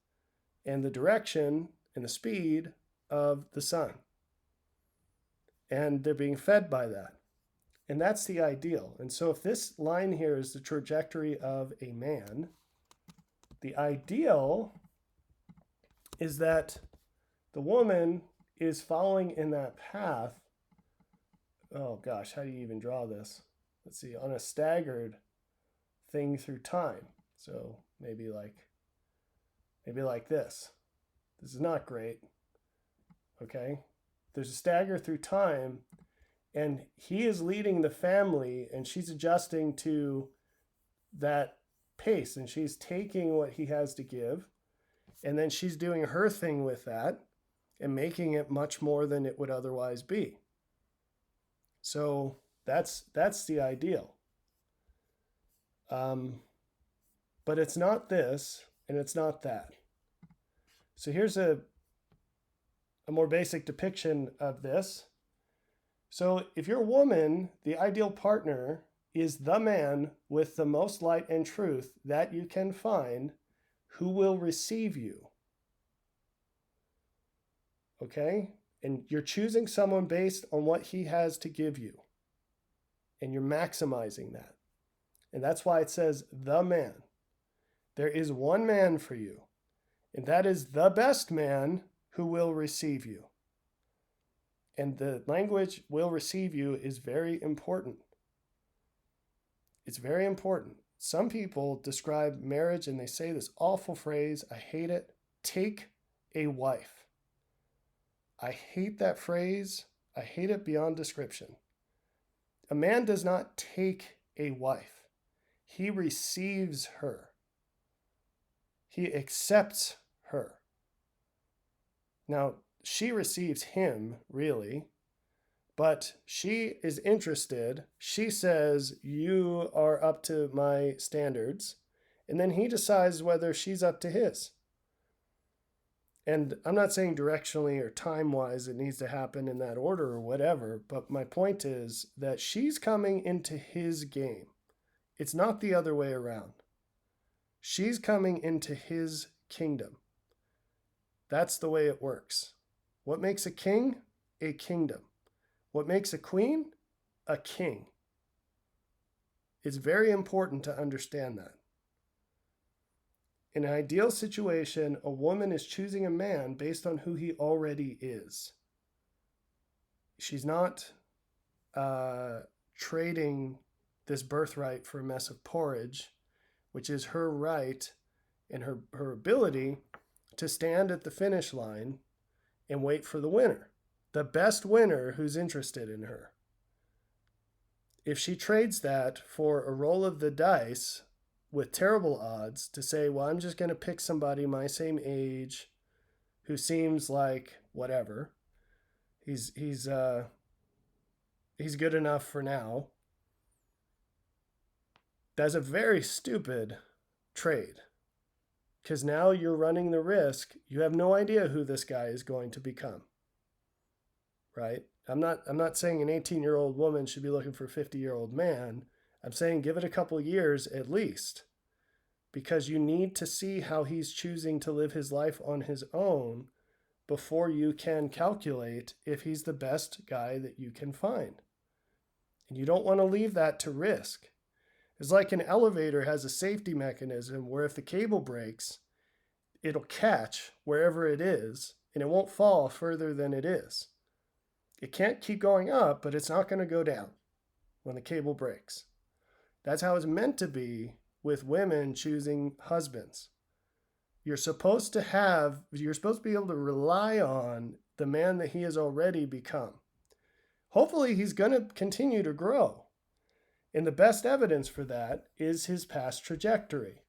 and the direction and the speed of the sun. And they're being fed by that. And that's the ideal. And so if this line here is the trajectory of a man, the ideal is that the woman is following in that path. Oh gosh, how do you even draw this? Let's see, on a staggered thing through time. So maybe like this. This is not great. Okay? There's a stagger through time, and he is leading the family, and she's adjusting to that pace, and she's taking what he has to give, and then she's doing her thing with that and making it much more than it would otherwise be. So that's the ideal. But it's not this, and it's not that. So here's a more basic depiction of this. So if you're a woman, the ideal partner is the man with the most light and truth that you can find who will receive you. Okay? And you're choosing someone based on what he has to give you. And you're maximizing that. And that's why it says the man. There is one man for you. And that is the best man who will receive you. And the language will receive you is very important. It's very important. Some people describe marriage and they say this awful phrase, I hate it, take a wife. I hate that phrase. I hate it beyond description. A man does not take a wife. He receives her. He accepts her. Now, she receives him, really, but she is interested. She says, you are up to my standards. And then he decides whether she's up to his. And I'm not saying directionally or time-wise it needs to happen in that order or whatever, but my point is that she's coming into his game. It's not the other way around. She's coming into his kingdom. That's the way it works. What makes a king? A kingdom. What makes a queen? A king. It's very important to understand that. In an ideal situation, a woman is choosing a man based on who he already is. She's not trading this birthright for a mess of porridge, which is her right and her ability to stand at the finish line and wait for the winner, the best winner who's interested in her. If she trades that for a roll of the dice with terrible odds to say, well, I'm just going to pick somebody my same age who seems like whatever, he's good enough for now, that's a very stupid trade. Because now you're running the risk. You have no idea who this guy is going to become. Right? I'm not saying an 18-year-old woman should be looking for a 50-year-old man. I'm saying give it a couple years at least. Because you need to see how he's choosing to live his life on his own before you can calculate if he's the best guy that you can find. And you don't want to leave that to risk. It's like an elevator has a safety mechanism where if the cable breaks, it'll catch wherever it is and it won't fall further than it is. It can't keep going up, but it's not going to go down when the cable breaks. That's how it's meant to be with women choosing husbands. You're supposed to be able to rely on the man that he has already become. Hopefully he's going to continue to grow. And the best evidence for that is his past trajectory,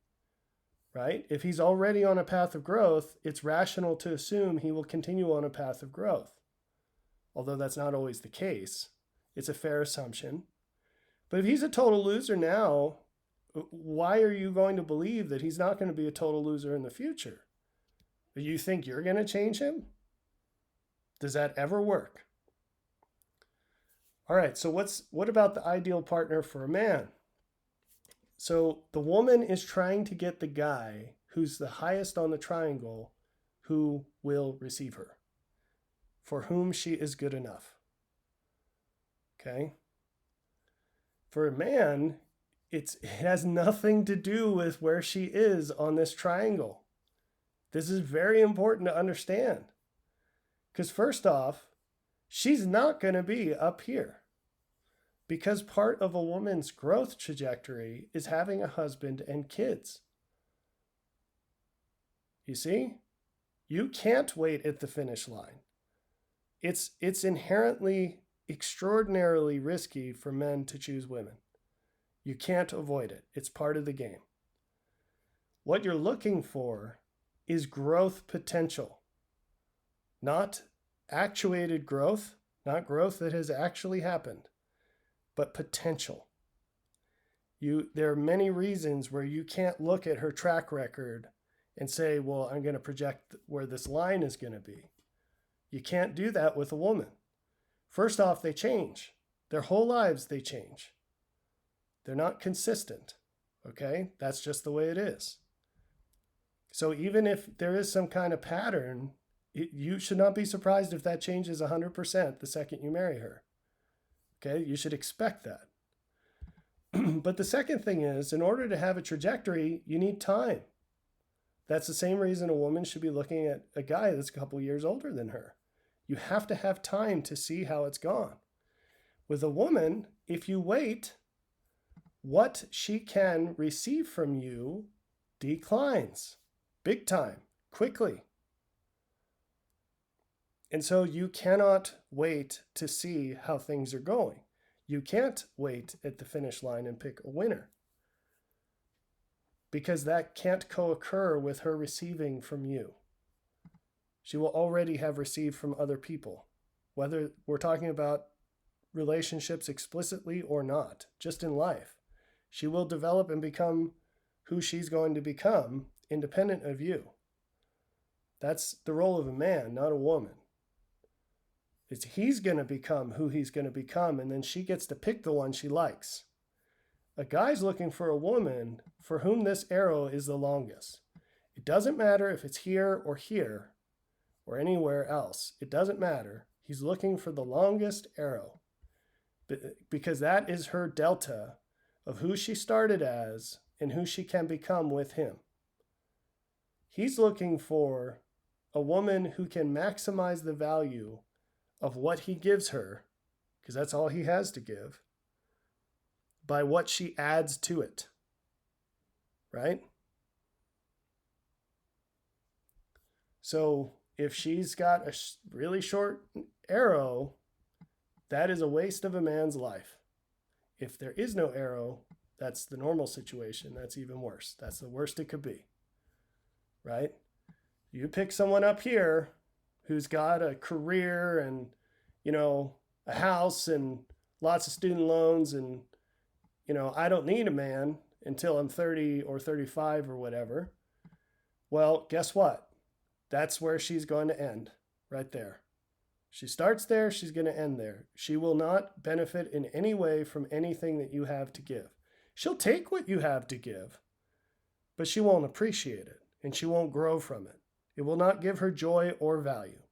right? If he's already on a path of growth, it's rational to assume he will continue on a path of growth. Although that's not always the case. It's a fair assumption. But if he's a total loser now, why are you going to believe that he's not going to be a total loser in the future? Do you think you're going to change him? Does that ever work? All right, so what about the ideal partner for a man? So the woman is trying to get the guy who's the highest on the triangle who will receive her, for whom she is good enough. Okay? For a man, it has nothing to do with where she is on this triangle. This is very important to understand. Because first off, she's not going to be up here. Because part of a woman's growth trajectory is having a husband and kids. You see? You can't wait at the finish line. It's inherently extraordinarily risky for men to choose women. You can't avoid it. It's part of the game. What you're looking for is growth potential, not actuated growth, not growth that has actually happened, but potential. There are many reasons where you can't look at her track record and say, well, I'm going to project where this line is going to be. You can't do that with a woman. First off, they change. Their whole lives, they change. They're not consistent. Okay? That's just the way it is. So even if there is some kind of pattern, you should not be surprised if that changes 100% the second you marry her. Okay? You should expect that. But the second thing is, in order to have a trajectory, you need time. That's the same reason a woman should be looking at a guy that's a couple years older than her. You have to have time to see how it's gone. With a woman, if you wait, what she can receive from you declines big time, quickly. And so you cannot wait to see how things are going. You can't wait at the finish line and pick a winner, because that can't co-occur with her receiving from you. She will already have received from other people, whether we're talking about relationships explicitly or not, just in life. She will develop and become who she's going to become independent of you. That's the role of a man, not a woman. He's going to become who he's going to become, and then she gets to pick the one she likes. A guy's looking for a woman for whom this arrow is the longest. It doesn't matter if it's here or anywhere else. It doesn't matter. He's looking for the longest arrow, because that is her delta of who she started as and who she can become with him. He's looking for a woman who can maximize the value of what he gives her, because that's all he has to give, by what she adds to it. Right? So if she's got a really short arrow, that is a waste of a man's life. If there is no arrow, that's the normal situation. That's even worse. That's the worst it could be. Right? You pick someone up here who's got a career and, a house and lots of student loans and, I don't need a man until I'm 30 or 35 or whatever. Well, guess what? That's where she's going to end, right there. She starts there, she's going to end there. She will not benefit in any way from anything that you have to give. She'll take what you have to give, but she won't appreciate it, and she won't grow from it. It will not give her joy or value,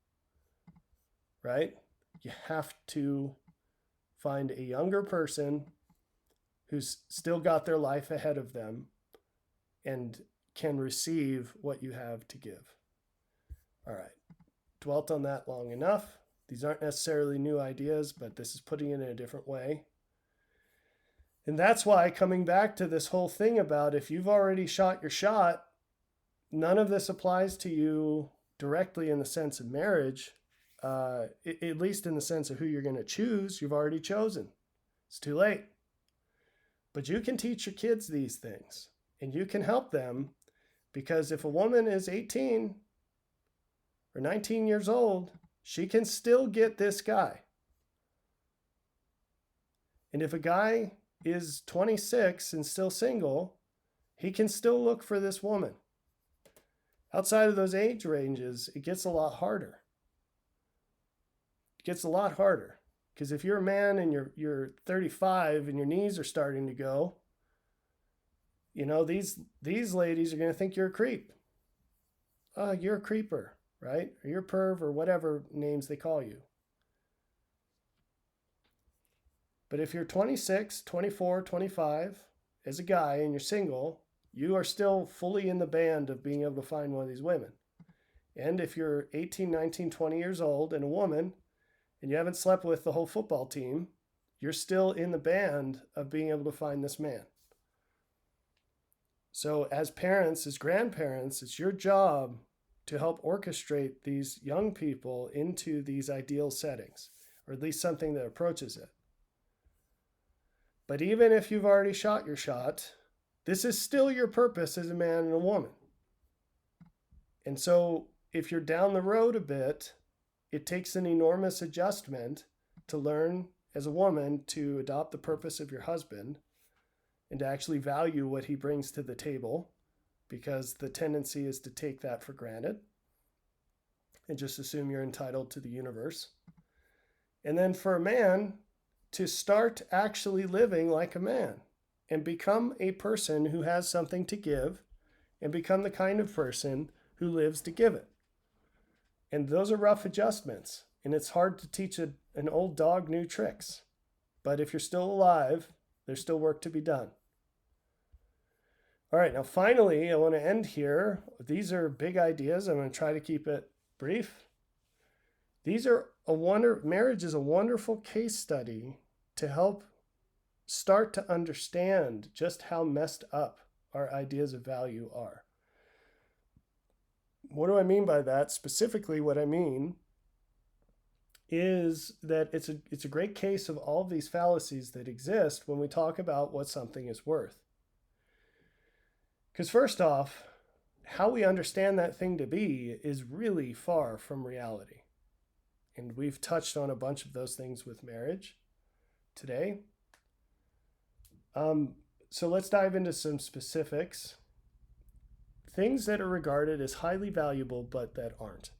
right? You have to find a younger person who's still got their life ahead of them and can receive what you have to give. All right. Dwelt on that long enough. These aren't necessarily new ideas, but this is putting it in a different way. And that's why, coming back to this whole thing about if you've already shot your shot, none of this applies to you directly in the sense of marriage, at least in the sense of who you're going to choose. You've already chosen. It's too late. But you can teach your kids these things, and you can help them, because if a woman is 18 or 19 years old, she can still get this guy. And if a guy is 26 and still single, he can still look for this woman. Outside of those age ranges, it gets a lot harder. It gets a lot harder. Because if you're a man and you're 35 and your knees are starting to go, these ladies are going to think you're a creep. Oh, you're a creeper, right? Or you're a perv, or whatever names they call you. But if you're 26, 24, 25, as a guy and you're single, you are still fully in the band of being able to find one of these women. And if you're 18, 19, 20 years old and a woman, and you haven't slept with the whole football team, you're still in the band of being able to find this man. So as parents, as grandparents, it's your job to help orchestrate these young people into these ideal settings, or at least something that approaches it. But even if you've already shot your shot, this is still your purpose as a man and a woman. And so if you're down the road a bit, it takes an enormous adjustment to learn as a woman to adopt the purpose of your husband and to actually value what he brings to the table, because the tendency is to take that for granted and just assume you're entitled to the universe. And then for a man to start actually living like a man and become a person who has something to give and become the kind of person who lives to give it. And those are rough adjustments. And it's hard to teach an old dog new tricks. But if you're still alive, there's still work to be done. All right, now finally, I want to end here. These are big ideas. I'm going to try to keep it brief. Marriage is a wonderful case study to help start to understand just how messed up our ideas of value are. What do I mean by that? Specifically, what I mean is that it's a great case of all of these fallacies that exist when we talk about what something is worth. Because first off, how we understand that thing to be is really far from reality. And we've touched on a bunch of those things with marriage today. So let's dive into some specifics. Things that are regarded as highly valuable but that aren't.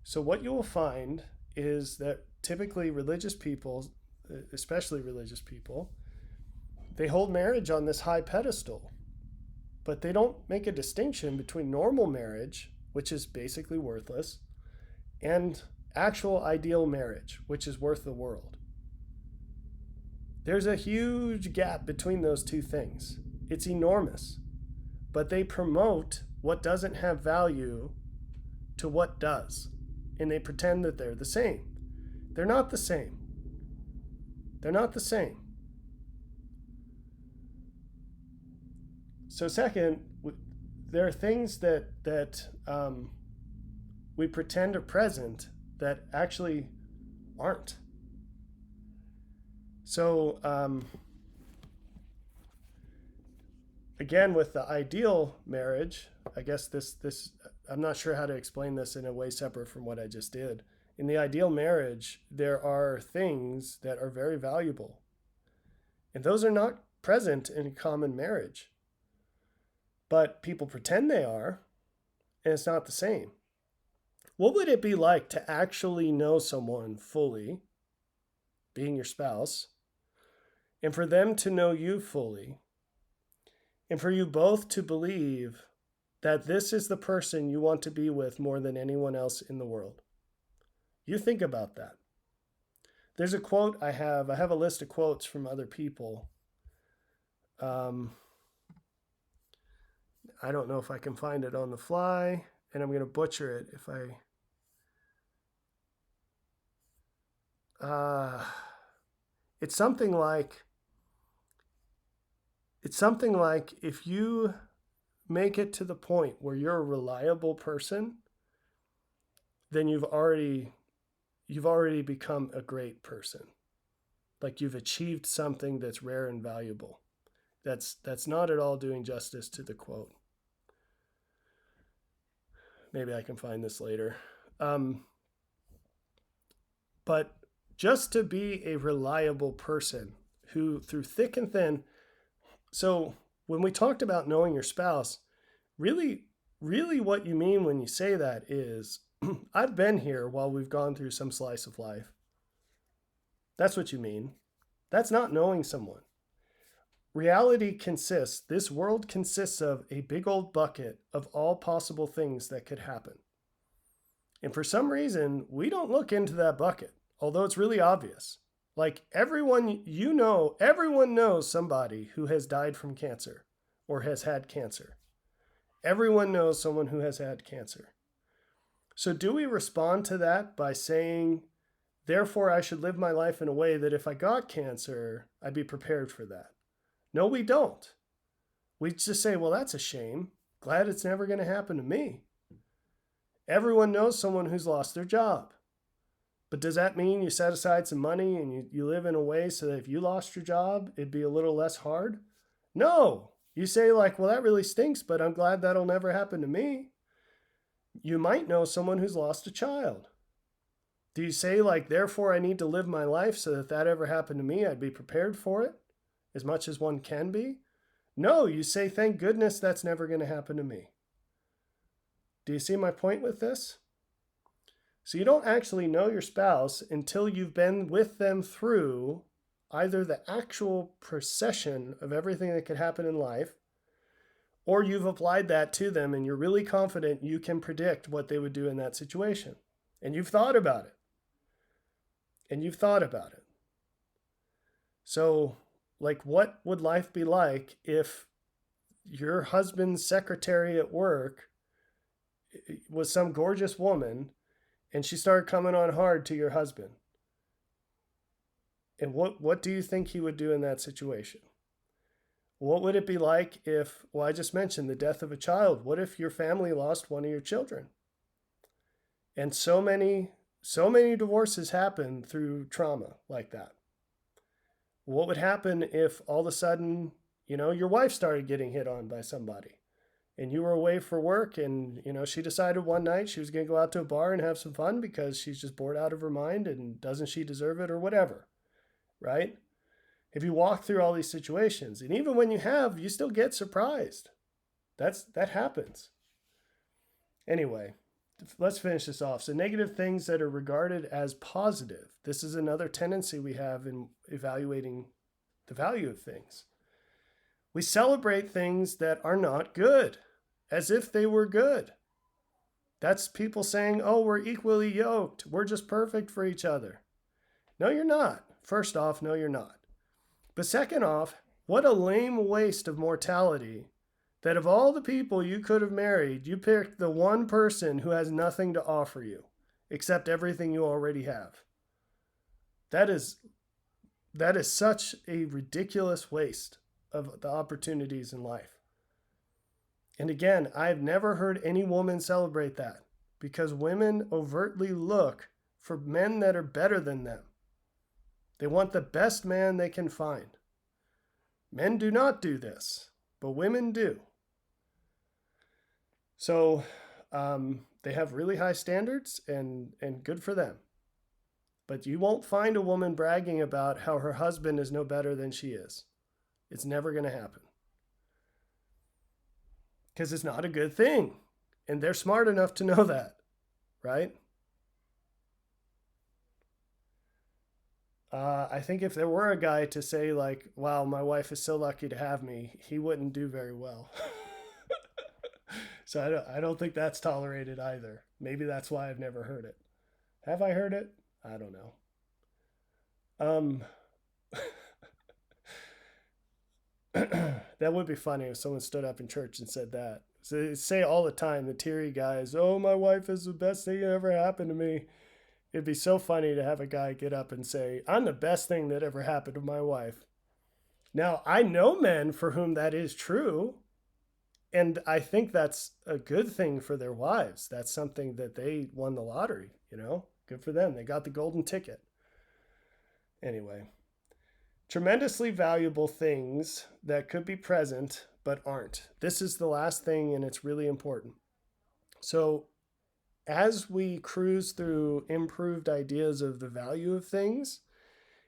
So what you will find is that typically religious people, especially religious people, they hold marriage on this high pedestal, but they don't make a distinction between normal marriage, which is basically worthless, and actual ideal marriage, which is worth the world. There's a huge gap between those two things. It's enormous, but they promote what doesn't have value to what does. And they pretend that they're the same. They're not the same. They're not the same. So second, there are things that we pretend are present that actually aren't. So again, with the ideal marriage, I guess this I'm not sure how to explain this in a way separate from what I just did. In the ideal marriage, there are things that are very valuable. And those are not present in a common marriage. But people pretend they are, and it's not the same. What would it be like to actually know someone fully, being your spouse, and for them to know you fully, and for you both to believe that this is the person you want to be with more than anyone else in the world? You think about that. There's a quote I have a list of quotes from other people. I don't know if I can find it on the fly, and I'm going to butcher it if it's something like if you make it to the point where you're a reliable person, then you've already become a great person. Like you've achieved something that's rare and valuable. That's not at all doing justice to the quote. Maybe I can find this later. But just to be a reliable person who, through thick and thin, so when we talked about knowing your spouse, really what you mean when you say that is, I've been here while we've gone through some slice of life. That's what you mean. That's not knowing someone. This world consists of a big old bucket of all possible things that could happen. And for some reason, we don't look into that bucket, although it's really obvious. Like everyone knows somebody who has died from cancer or has had cancer. Everyone knows someone who has had cancer. So do we respond to that by saying, therefore I should live my life in a way that if I got cancer, I'd be prepared for that? No, we don't. We just say, well, that's a shame. Glad it's never going to happen to me. Everyone knows someone who's lost their job. But does that mean you set aside some money and you live in a way so that if you lost your job, it'd be a little less hard? No. You say like, well, that really stinks, but I'm glad that'll never happen to me. You might know someone who's lost a child. Do you say like, therefore I need to live my life so that ever happened to me, I'd be prepared for it as much as one can be? No, you say, thank goodness that's never going to happen to me. Do you see my point with this? So you don't actually know your spouse until you've been with them through either the actual procession of everything that could happen in life, or you've applied that to them and you're really confident you can predict what they would do in that situation. And you've thought about it. And you've thought about it. So, like, what would life be like if your husband's secretary at work was some gorgeous woman and she started coming on hard to your husband? And what do you think he would do in that situation? What would it be like if, well, I just mentioned the death of a child. What if your family lost one of your children? And so many divorces happen through trauma like that. What would happen if all of a sudden, your wife started getting hit on by somebody and you were away for work and, she decided one night she was going to go out to a bar and have some fun because she's just bored out of her mind and doesn't she deserve it or whatever, right? If you walk through all these situations, and even when you have, you still get surprised. That happens. Anyway, let's finish this off. So negative things that are regarded as positive. This is another tendency we have in evaluating the value of things. We celebrate things that are not good as if they were good. That's people saying, oh, we're equally yoked. We're just perfect for each other. No, you're not. First off, no, you're not. But second off, what a lame waste of mortality that of all the people you could have married, you picked the one person who has nothing to offer you except everything you already have. That is such a ridiculous waste of the opportunities in life. And again, I've never heard any woman celebrate that because women overtly look for men that are better than them. They want the best man they can find. Men do not do this, but women do. So they have really high standards and good for them. But you won't find a woman bragging about how her husband is no better than she is. It's never going to happen. Because it's not a good thing. And they're smart enough to know that, right? I think if there were a guy to say, like, wow, my wife is so lucky to have me, he wouldn't do very well. So I don't think that's tolerated either. Maybe that's why I've never heard it. Have I heard it? I don't know. Um, that would be funny if someone stood up in church and said that. So they say all the time, the teary guys, oh, my wife is the best thing that ever happened to me. It'd be so funny to have a guy get up and say, I'm the best thing that ever happened to my wife. Now, I know men for whom that is true. And I think that's a good thing for their wives. That's something that they won the lottery, Good for them. They got the golden ticket. Anyway, tremendously valuable things that could be present but aren't. This is the last thing, and it's really important. So, as we cruise through improved ideas of the value of things,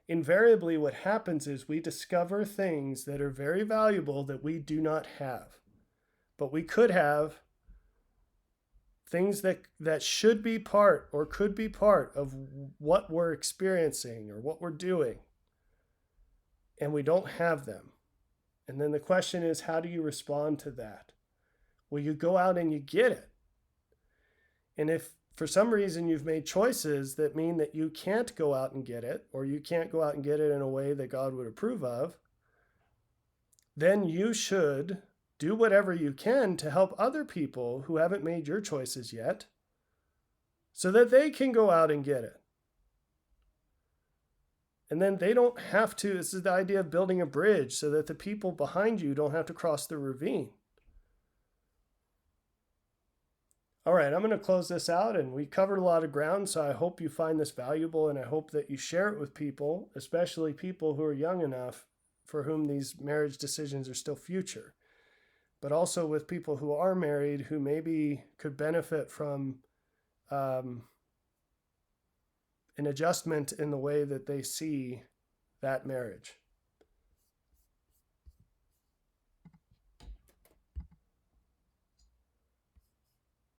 invariably what happens is we discover things that are very valuable that we do not have. But we could have things that should be part or could be part of what we're experiencing or what we're doing, and we don't have them. And then the question is, how do you respond to that? Well, you go out and you get it. And if for some reason you've made choices that mean that you can't go out and get it, or you can't go out and get it in a way that God would approve of, then you should do whatever you can to help other people who haven't made your choices yet so that they can go out and get it. And then they don't have to. This is the idea of building a bridge so that the people behind you don't have to cross the ravine. All right, I'm going to close this out, and we covered a lot of ground, so I hope you find this valuable, and I hope that you share it with people, especially people who are young enough for whom these marriage decisions are still future, but also with people who are married who maybe could benefit from an adjustment in the way that they see that marriage.